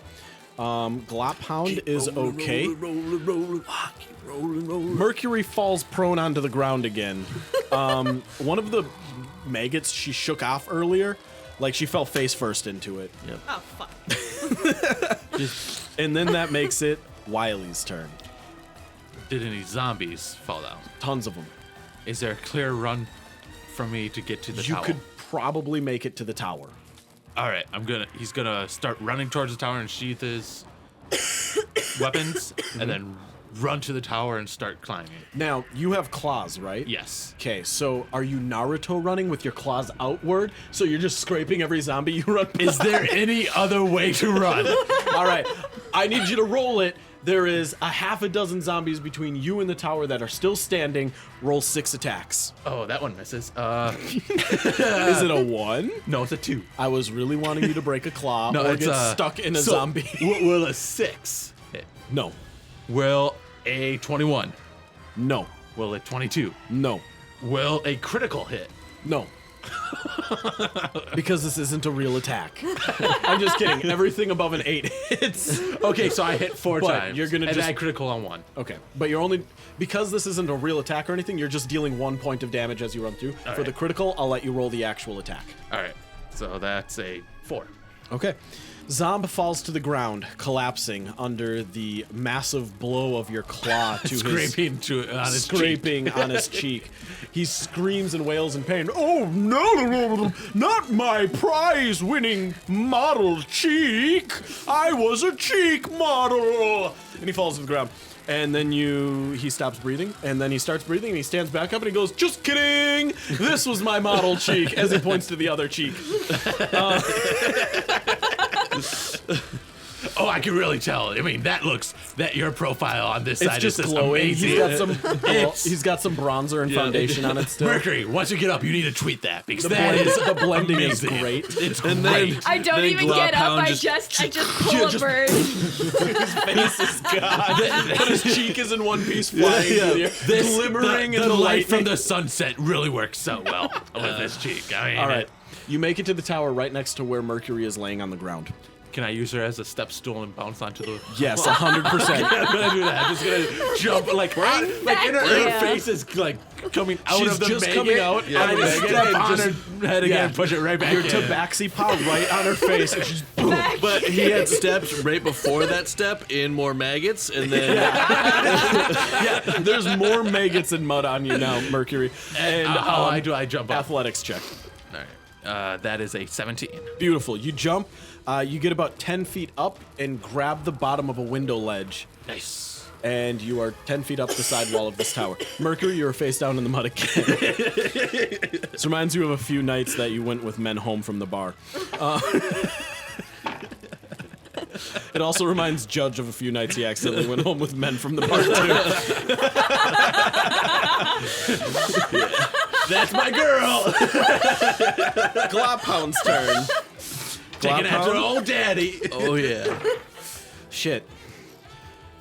Glophound is okay. Mercury falls prone onto the ground again. One of the maggots she shook off earlier, like she fell face first into it. Oh, fuck. And then that makes it Wiley's turn. Did any zombies fall down? Tons of them. Is there a clear run for me to get to the You tower? could probably make it to the tower. All right, he's gonna start running towards the tower and sheath his weapons, and then run to the tower and start climbing. Now, you have claws, right? Yes. Okay, so are you Naruto running with your claws outward? So you're just scraping every zombie you run past? Is there any other way to run? All right, I need you to roll it. There is a half a dozen zombies between you and the tower that are still standing. Roll 6 attacks. Oh, that one misses. Is it a 1? No, it's a 2. I was really wanting you to break a claw No, or it's get stuck in a so, zombie. Will a 6 hit? No, Will a 21? no, Will a 22? no, Will a critical hit? no. Because this isn't a real attack. I'm just kidding. Everything above an 8 hits. Okay, so I hit 4 But times. you're gonna and just- I critical on 1. Okay, but you're only, because this isn't a real attack or anything, you're just dealing 1 point of damage as you run through. For right. the critical, I'll let you roll the actual attack. All right, so that's a 4. Okay. Zomb falls to the ground, collapsing under the massive blow of your claw to his Scraping on his cheek. scraping on his cheek. He screams and wails in pain. Oh no, not my prize-winning model cheek! I was a cheek model! And he falls to the ground. And then he stops breathing, and then he starts breathing, and he stands back up, and he goes, "Just kidding! This was my model cheek," as he points to the other cheek. Oh, Oh, I can really tell. I mean, that your profile on this It's side just is just glowing. amazing. He's got some bronzer and foundation on it still. Mercury, once you get up, you need to tweet that because The, that blend- is the blending amazing. is great. It's And great. then I don't then even get up. Glophound I just pull a bird. Face is God. But his cheek is in one piece, flying Yeah. through the air, This, glimmering the in the light from lightning. the sunset really works so well with this cheek. I mean, All right, you make it to the tower right next to where Mercury is laying on the ground. Can I use her as a step stool and bounce onto the? Yes, 100%. I'm gonna do that. I'm just gonna jump like in her Yeah. face is like coming out She's of the just maggot, coming out, and I and just maggot, step and on just- her head again, and push it right back Your in. tabaxi paw right on her face, and she's boom. But he had steps right before that step in more maggots, and then There's more maggots and mud on you now, Mercury. And I jump up. athletics check. All right. That is a 17. Beautiful. You jump. You get about 10 feet up and grab the bottom of a window ledge. Nice. And you are 10 feet up the side wall of this tower. Mercury, you're face down in the mud again. This reminds you of a few nights that you went with men home from the bar. It also reminds Judge of a few nights he accidentally went home with men from the bar, too. That's my girl. Glophound's turn. Taking after Glophound? old daddy. oh yeah, Shit.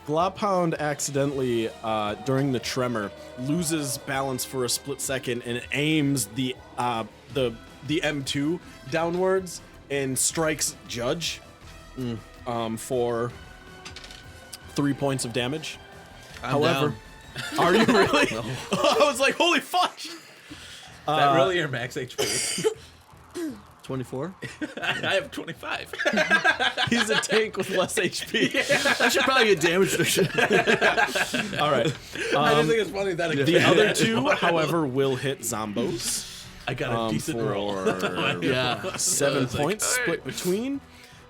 Glophound accidentally, during the tremor, loses balance for a split second and aims the M2 downwards and strikes Judge for 3 points of damage. However, are you really? I was like, holy fuck! Is that really your max HP? 24. I have 25. He's a tank with less HP. I should probably get damage reduction. All right. I just think it's funny that The other two, however, will hit Zombos. I got a decent roll. for Yeah. 7 points split between.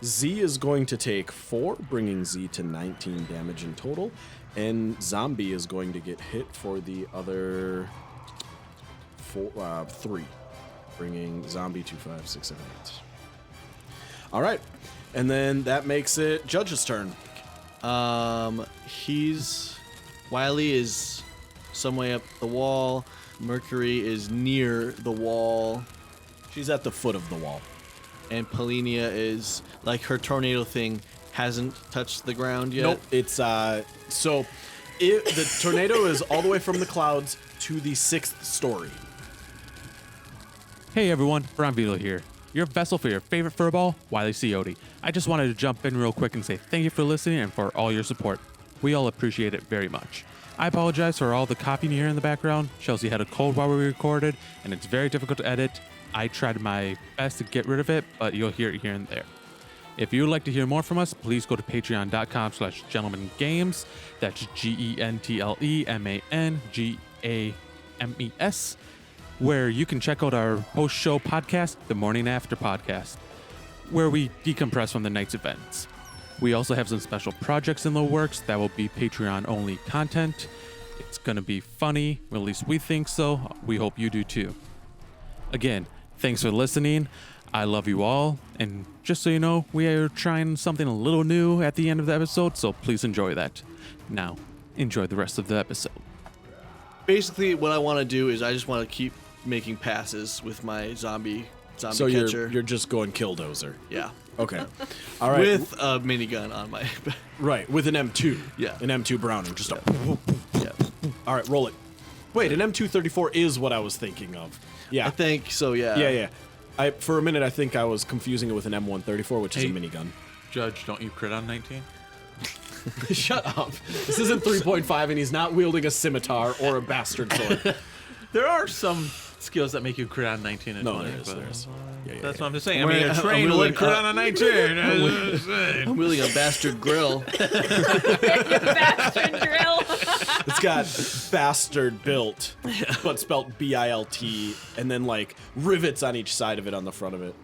Z is going to take 4, bringing Z to 19 damage in total. And Zombie is going to get hit for the other 3, bringing Zombie to 5, 6, 7, 8. All right. And then that makes it Judge's turn. Wiley is some way up the wall. Mercury is near the wall. She's at the foot of the wall. And Pelina is like her tornado thing hasn't touched the ground yet. Nope. It's the tornado is all the way from the clouds to the 6th story. Hey everyone, Brown Beetle here. Your vessel for your favorite furball, Wily Coyote. I just wanted to jump in real quick and say thank you for listening and for all your support. We all appreciate it very much. I apologize for all the coughing you hear in the background. Chelsea had a cold while we recorded, and it's very difficult to edit. I tried my best to get rid of it, but you'll hear it here and there. If you would like to hear more from us, please go to patreon.com/gentlemangames. That's GentleMangames, where you can check out our post-show podcast, The Morning After Podcast, where we decompress from the night's events. We also have some special projects in the works that will be Patreon-only content. It's going to be funny, or at least we think so. We hope you do too. Again, thanks for listening. I love you all. And just so you know, we are trying something a little new at the end of the episode, so please enjoy that. Now, enjoy the rest of the episode. Basically, what I want to do is I just want to keep making passes with my zombie So catcher. you're just going killdozer. Yeah. Okay. All right. With a minigun on my Right, with an M2. Yeah. An M2 Browning. Just a. yeah. All right, roll it. Wait, an M234 is what I was thinking of. Yeah. I think so, yeah. Yeah. For a minute, I think I was confusing it with an M134, which is a Hey. minigun. Judge, don't you crit on 19? Shut up. This isn't 3.5, and he's not wielding a scimitar or a bastard sword. There are some skills that make you crit on 19 and No, 20. there is. but- There is. Yeah. That's what I'm just saying. I'm I mean, a willing- train I'm willing- would crit on a 19. I'm wielding a bastard grill. Bastard drill. It's got bastard built, but spelt BILT, and then like rivets on each side of it on the front of it.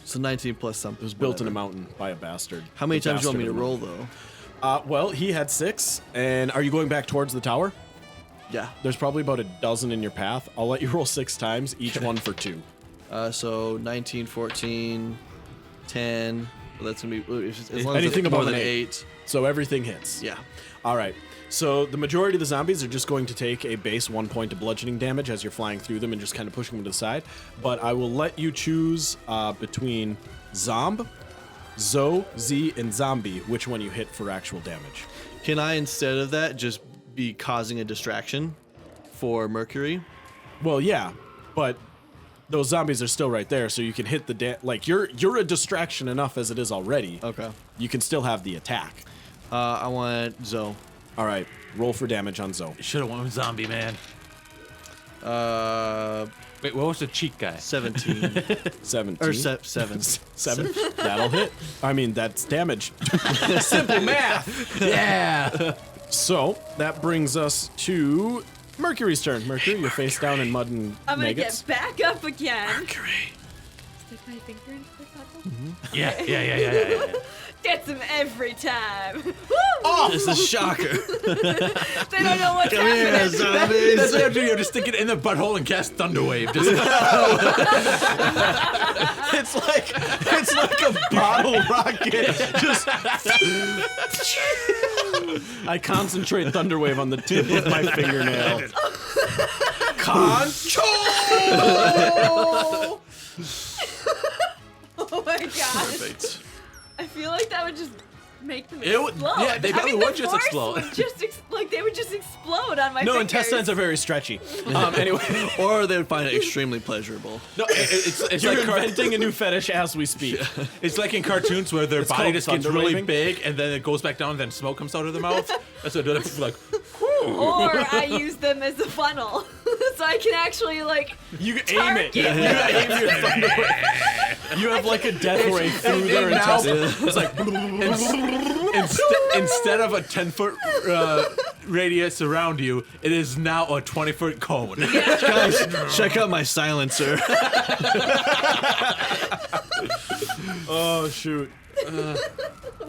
So 19 plus something. It was built in a mountain by a bastard. How many The times do you want me to bastard of roll, the though? mountain. Well, he had 6, and are you going back towards the tower? Yeah. There's probably about a dozen in your path. I'll let you roll 6 times, each one for 2. So 19, 14, 10, That's gonna be as long as Anything it's more above than an 8. So everything hits. Yeah. All right. So the majority of the zombies are just going to take a base 1 point of bludgeoning damage as you're flying through them and just kind of pushing them to the side. But I will let you choose between Zomb, Z, and Zombie which one you hit for actual damage. Can I, instead of that, just be causing a distraction for Mercury? Well, yeah, but those zombies are still right there, so you can hit the like you're a distraction enough as it is already. Okay. You can still have the attack. I want Zoe. All right, roll for damage on Zoe. Should have went with zombie, man. Wait, what was the cheat guy? 17. 17. Or 7. 7. That'll hit. I mean, that's damage. Simple math. Yeah. So that brings us to Mercury's turn. Mercury, you're face down in mud and I'm gonna maggots. get back up again. Mercury. Stick my finger into the puddle. Yeah. Gets him every time. Woo! This is shocker. They don't know what's Come here, happening. zombies. That's what I do. You just stick it in the butthole and cast Thunderwave. Just It's like a bottle rocket. Just I concentrate Thunderwave on the tip of my fingernail. Oh my god. I feel like that would just make them It would- explode. yeah, they probably the would just force explode. Would just like they would just explode on my No, fingers. intestines are very stretchy. Anyway, Or they would find it extremely pleasurable. no, it's you're like inventing a new fetish as we speak. it's like in cartoons where their body called just gets really Thunderwaving. big and then it goes back down and then smoke comes out of their mouth. That's what it's like. Or I use them as a funnel, so I can actually like. You aim it. Target. You aim your Thunderwave. You have like a death ray through their now- intestines. It's like Instead of a 10-foot radius around you, it is now a 20-foot cone. Guys, check out my silencer. oh shoot. Oh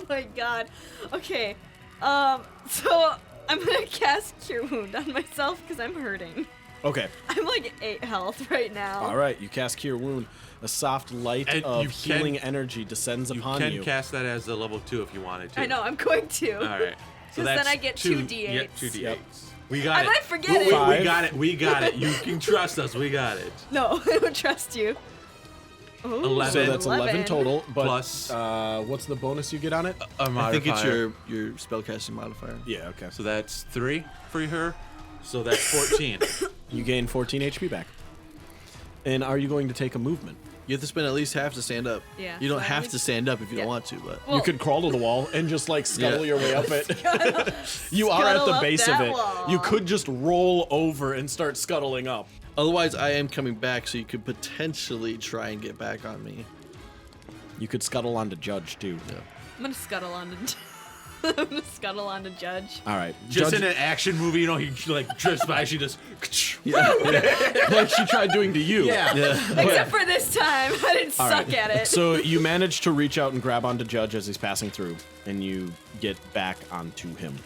my god. Okay. So I'm gonna cast Cure Wound on myself because I'm hurting. Okay. I'm like 8 health right now. All right. You cast Cure Wound. A soft light And of you can- healing energy descends You upon can you. cast that as a level 2 if you wanted to. I know. I'm going to. All right. So 'Cause then that's I get 2 d8s. Yeah, 2 d8s. Yep. We got I it. might forget we, it. we Five. got it. We got it. You can trust us. We got it. No, I don't trust you. Ooh, 11. So that's 11 total. But Plus- what's the bonus you get on it? A I think it's modifier. your spellcasting modifier. Yeah. Okay. So that's 3 for her. So that's 14. You gain 14 HP back. And are you going to take a movement? You have to spend at least half to stand up. Yeah, You don't so I have would- to stand up if you Yeah. don't want to, but Well, You could crawl to the wall and just like scuttle Yeah. your way up it. You are at Scuttle the up base of that it. wall. You could just roll over and start scuttling up. otherwise I am coming back, so you could potentially try and get back on me. You could scuttle onto Judge too. I'm gonna scuttle on to. I'm gonna scuttle on to Judge. All right. Just Judge, in an action movie, you know, he like drifts by. She just. like she tried doing to you. Except for this time, I didn't All suck right. at it. So you manage to reach out and grab onto Judge as he's passing through, and you get back onto him.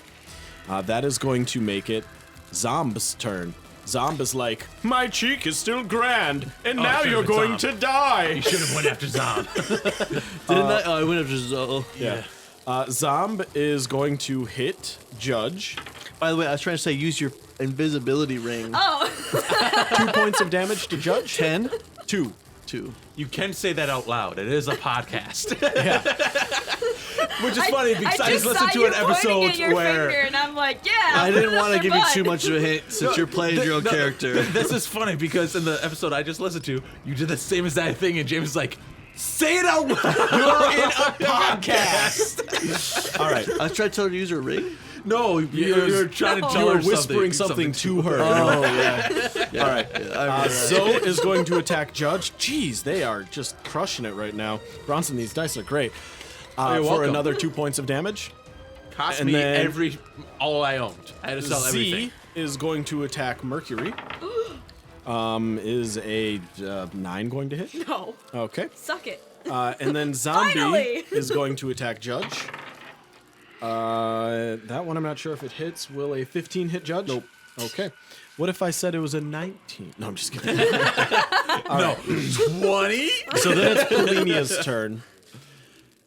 That is going to make it Zomb's turn. Zomb is like, my cheek is still grand, and Oh, now should've you're been going Zomb. to die. You should have went after Zom. Didn't I? Oh, I went after Zoe. Yeah. Zomb is going to hit Judge. By the way, I was trying to say use your invisibility ring. Oh, 2 points of damage to Judge. 10? 2. 2. You can say that out loud. It is a podcast. Yeah. Which is funny because I just saw listened to you an pointing episode at your where. finger, and I'm like, yeah. I didn't want to those are give you fun. too much of a hint since you're playing your own character. This is funny because in the episode I just listened to, you did the same exact thing, and James is like, say it out loud. You're in a podcast. All right. I was trying to tell her to use her ring. No, you're trying to No. tell You her were whispering something to her. Oh, yeah. All right. I remember that. Zoe is going to attack Judge. Jeez, they are just crushing it right now. Bronson, these dice are great. You're For welcome. another 2 points of damage. Cost And me then- all I owned. I had to sell everything. Z is going to attack Mercury. Is a 9 going to hit? No, Okay. suck it. And then Zombie Finally! is going to attack Judge. That one I'm not sure if it hits. Will a 15 hit Judge? Nope. Okay. What if I said it was a 19? No, I'm just kidding. No, 20? So then it's Pelina's turn.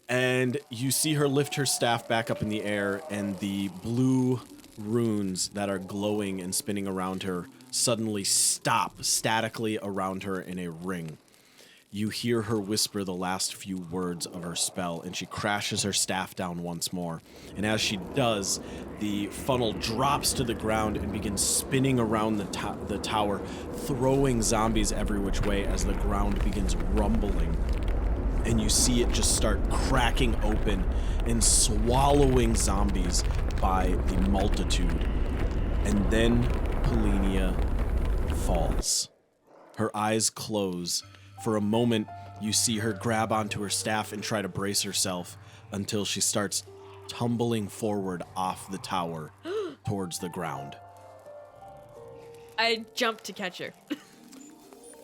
And you see her lift her staff back up in the air, and the blue runes that are glowing and spinning around her suddenly stop statically around her in a ring. You hear her whisper the last few words of her spell, and she crashes her staff down once more. And as she does, the funnel drops to the ground and begins spinning around the tower, throwing zombies every which way as the ground begins rumbling. And you see it just start cracking open and swallowing zombies by the multitude. And then Pelina falls. Her eyes close. For a moment, you see her grab onto her staff and try to brace herself until she starts tumbling forward off the tower towards the ground. I jump to catch her.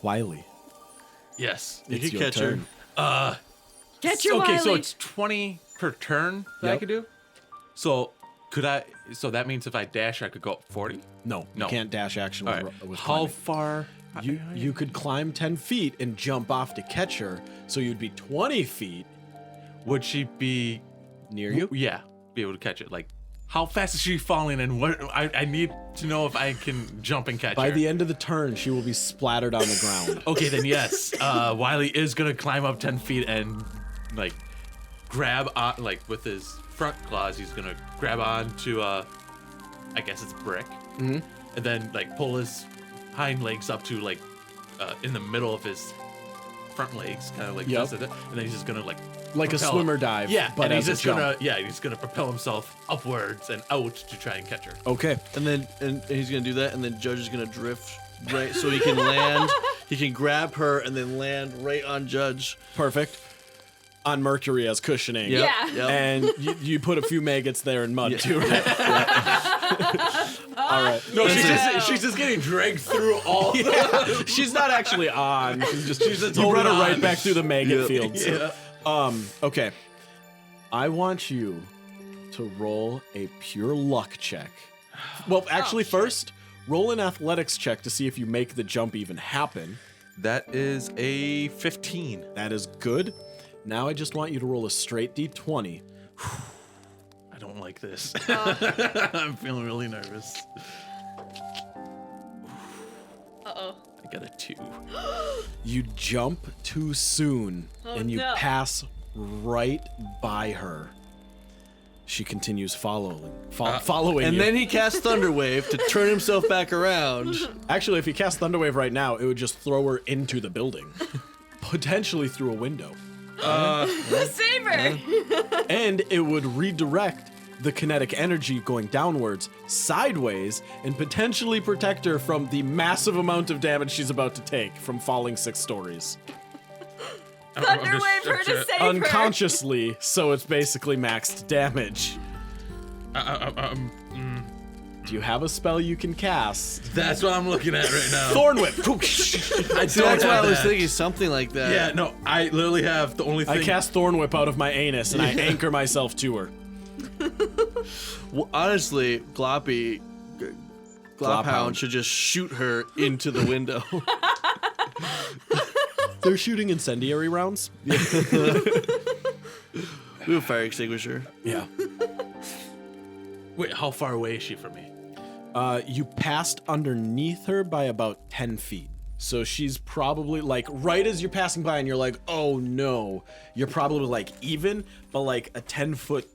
Wiley, Yes. You it's can your catch her. turn. Catch your Okay, Wiley. so it's 20 per turn that I Yep. could do? So could I, so that means if I dash, I could go up 40? No, you No. can't dash action All with, right. with How climbing. far? You could climb 10 feet and jump off to catch her, so you'd be 20 feet Would she be, near you. yeah, be able to catch it? Like, how fast is she falling, and what, I need to know if I can jump and catch By her. the end of the turn, she will be splattered on the ground. Okay, then yes. Wiley is gonna climb up 10 feet and like grab on, like with his front claws, he's gonna grab on to I guess it's brick, and then like pull his hind legs up to like in the middle of his front legs, kind of like Yep. this, and then he's just gonna like Like a propel- swimmer dive, Yeah, but and he's as a just jump. he's gonna propel himself upwards and out to try and catch her. Okay. And then and he's gonna do that, and then Judge is gonna drift right so he can land. He can grab her and then land right on Judge. Perfect. On Mercury as cushioning. Yep, Yeah. yep. And you put a few maggots there in mud too, right? All right. No, she's just getting dragged through all. She's not actually on. She's you holding brought her right on. back through the maggot Yep. fields. Yeah. Okay. I want you to roll a pure luck check. Well, actually, first, roll an athletics check to see if you make the jump even happen. That is a 15. That is good. Now I just want you to roll a straight d20. I don't like this. I'm feeling really nervous. Uh-oh. I got a 2. You jump too soon, and you no. pass right by her. She continues following And you. then he casts Thunder Wave to turn himself back around. Actually, if you cast Thunderwave right now, it would just throw her into the building, potentially through a window, Save her. and it would redirect the kinetic energy going downwards, sideways, and potentially protect her from the massive amount of damage she's about to take from falling 6 stories. Thunderwave her to save her. Unconsciously, so it's basically maxed damage. Do you have a spell you can cast? That's what I'm looking at right now. Thorn Whip. I don't That's why I have was that. thinking something like that. Yeah, no, I literally have the only thing. I cast Thorn Whip out of my anus and I anchor myself to her. Well, honestly, Gloppy, Glophound. Glophound should just shoot her into the window. They're shooting incendiary rounds. We have a fire extinguisher. Yeah. Wait, how far away is she from me? You passed underneath her by about 10 feet. So she's probably like right as you're passing by and you're like, oh no. You're probably like even, but like a 10-foot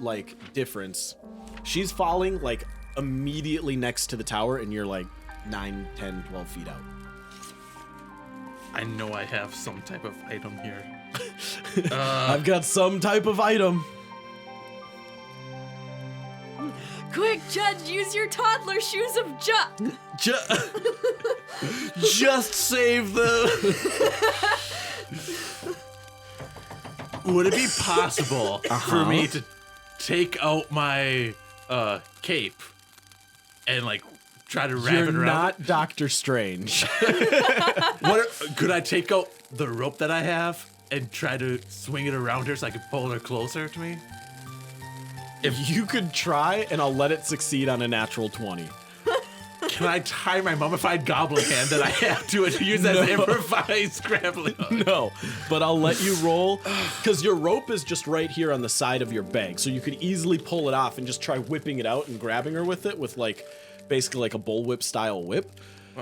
like difference. She's falling like immediately next to the tower and you're like 9, 10, 12 feet out. I know I have some type of item here. I've got some type of item. Quick, Judge, use your toddler shoes of Just save the. Would it be possible for me to take out my cape and like try to wrap You're it around? not Doctor Strange. Could I take out the rope that I have and try to swing it around her so I could pull her closer to me? If you could try, and I'll let it succeed on a natural 20. Can I tie my mummified goblin hand that I have to it to use as improvised grappling hook? No, but I'll let you roll because your rope is just right here on the side of your bag, so you could easily pull it off and just try whipping it out and grabbing her with it with like basically like a bullwhip style whip.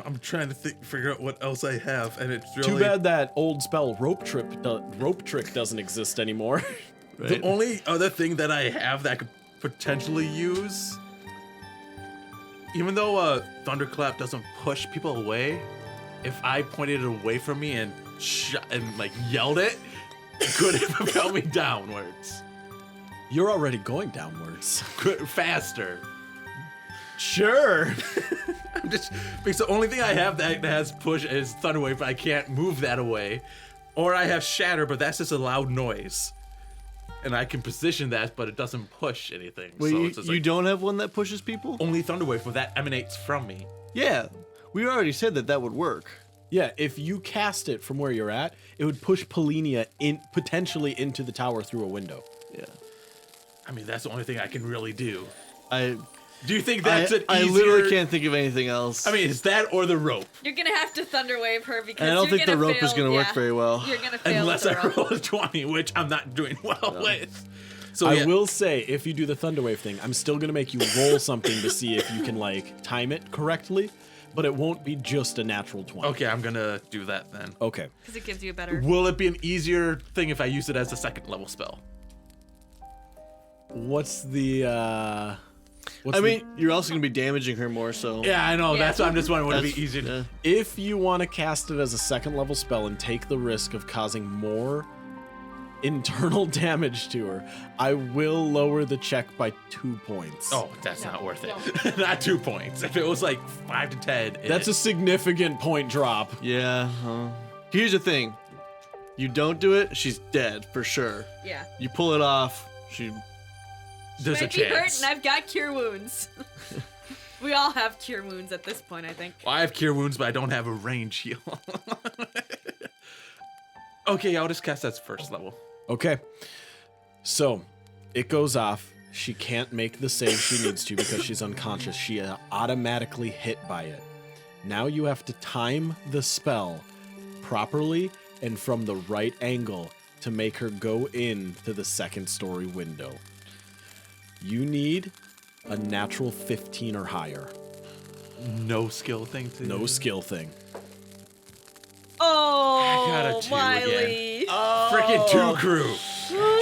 I'm trying to figure out what else I have, and it's really Too bad that old spell rope trick doesn't exist anymore. the only other thing that I have that I could potentially use. Even though Thunderclap doesn't push people away, if I pointed it away from me and like yelled it could have propelled me downwards. You're already going downwards. Faster. Sure. I'm just because the only thing I have that has push is Thunderwave, but I can't move that away. Or I have Shatter, but that's just a loud noise. And I can position that, but it doesn't push anything. Wait, so you, it's just you don't have one that pushes people? only Thunderwave, but that emanates from me. Yeah, we already said that would work. Yeah, if you cast it from where you're at, it would push Pelina potentially into the tower through a window. Yeah. I mean, that's the only thing I can really do. I Do you think that's an easier... I literally can't think of anything else. I mean, it's that or the rope. You're gonna have to thunderwave her because And I don't you're think the gonna rope fail, is going to work very well. You're gonna fail Unless with I the rope. roll a 20, which I'm not doing well with. So I will say, if you do the Thunderwave thing, I'm still going to make you roll something to see if you can, like, time it correctly, but it won't be just a natural 20. Okay, I'm going to do that then. Okay. Because it gives you a better. Will it be an easier thing if I use it as a second level spell? What's the, I mean, you're also going to be damaging her more, so... Yeah, I know. Yeah. That's why I'm just wondering, would it That's- be easier? yeah. If you want to cast it as a second level spell and take the risk of causing more internal damage to her, I will lower the check by 2 points. Oh, that's not worth it. Not 2 points. If it was like 5 to 10. That's a significant point drop. Yeah. Here's the thing. You don't do it, she's dead, for sure. Yeah. You pull it off, she... There's a Might be hurt, chance. and I've got cure wounds. We all have cure wounds at this point, I think. Well, I have cure wounds, but I don't have a range heal. Okay, I'll just cast that first level. Okay. So, it goes off. She can't make the save she needs to because she's unconscious. She automatically hit by it. Now you have to time the spell properly and from the right angle to make her go into the second story window. You need a natural 15 or higher. No skill thing to No skill thing. Oh, got a 2 Miley. Freaking 2 crew.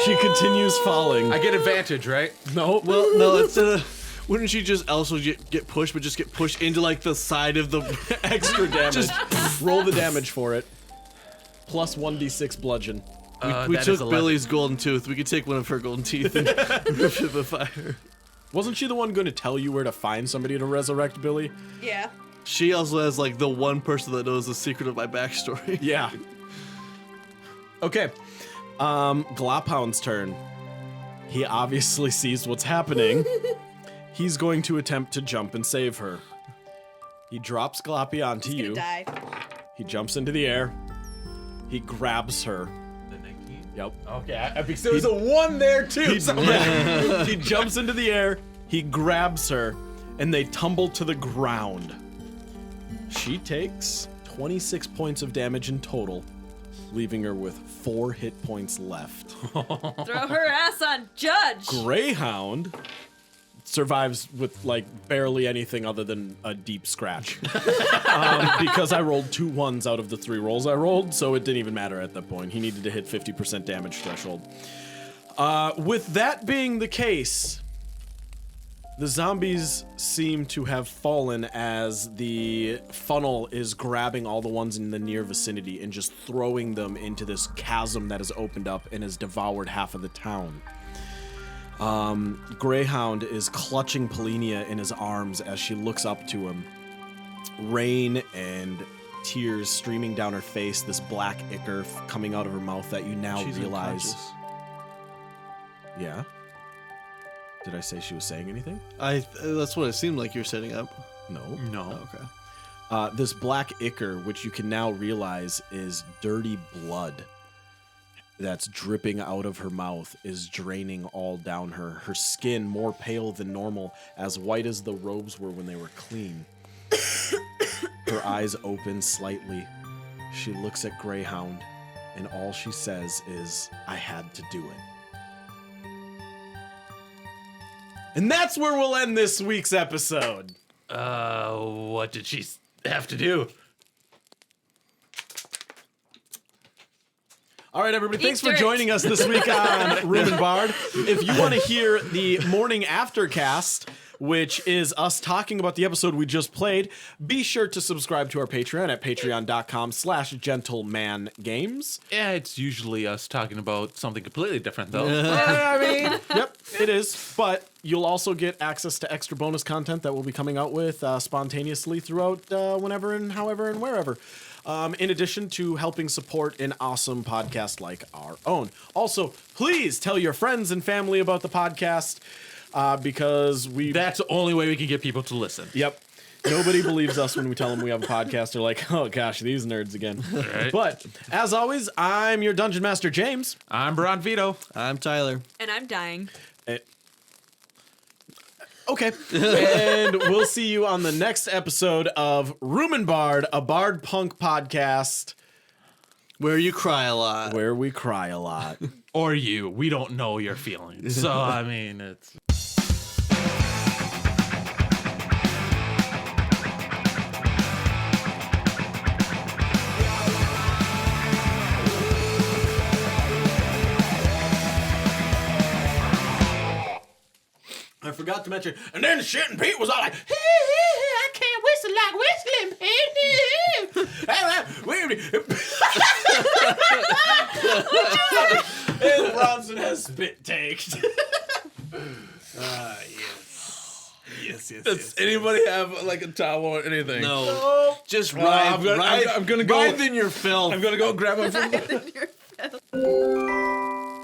She continues falling. I get advantage, right? No. Well, no, instead of... Wouldn't she just also get pushed, but just get pushed into, like, the side of the... Extra damage. Roll the damage for it. Plus 1d6 bludgeon. We that took is 11. Billy's golden tooth. We could take one of her golden teeth and rip it with fire. Wasn't she the one going to tell you where to find somebody to resurrect Billy? Yeah. She also has, like, the one person that knows the secret of my backstory. Yeah. Okay. Glophound's turn. He obviously sees what's happening. He's going to attempt to jump and save her. He drops Gloppy onto He's you. gonna die. He jumps into the air. He grabs her. The 19? Yep. Okay, because there was a 1 there too. He jumps into the air. He grabs her, and they tumble to the ground. She takes 26 points of damage in total, leaving her with 4 hit points left. Throw her ass on Judge. Greyhound survives with like barely anything other than a deep scratch. Because I rolled 2 1s out of the 3 rolls I rolled, so it didn't even matter at that point. He needed to hit 50% damage threshold. With that being the case, the zombies seem to have fallen as the funnel is grabbing all the ones in the near vicinity and just throwing them into this chasm that has opened up and has devoured half of the town. Greyhound is clutching Pelina in his arms as she looks up to him. Rain and tears streaming down her face, this black ichor coming out of her mouth that you now She's realize. unconscious. Yeah? Did I say she was saying anything? That's what it seemed like you were setting up. No. No. Okay. This black ichor, which you can now realize is dirty blood that's dripping out of her mouth, is draining all down her. Her skin, more pale than normal, as white as the robes were when they were clean. Her eyes open slightly. She looks at Greyhound, and all she says is, I had to do it. And that's where we'll end this week's episode. What did she have to do? All right, everybody, thanks for dirt. joining us this week on Room and Bard. If you want to hear the morning aftercast, which is us talking about the episode we just played, be sure to subscribe to our Patreon at patreon.com/gentlemangames. Yeah, it's usually us talking about something completely different, though. I mean, yep, it is. But you'll also get access to extra bonus content that we'll be coming out with spontaneously throughout whenever and however and wherever. In addition to helping support an awesome podcast like our own. Also, please tell your friends and family about the podcast because That's the only way we can get people to listen. Yep. Nobody believes us when we tell them we have a podcast. They're like, oh gosh, these nerds again. Right. But as always, I'm your Dungeon Master, James. I'm Bron Vito. I'm Tyler. And I'm dying. Okay. And we'll see you on the next episode of Room and Bard, a Bard Punk podcast Where you cry a lot. where we cry a lot. Or you. We don't know your feelings. So, I mean, it's... I forgot to mention, And then Shit and Pete was all like, I can't whistle like whistling, Pete. and Bronson has spit taked. Yes. Does anybody have, like, a towel or anything? No. Just I'm gonna- writhe, I'm gonna go- writhe in your filth. I'm gonna go grab them from...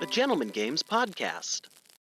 A Gentleman Games podcast.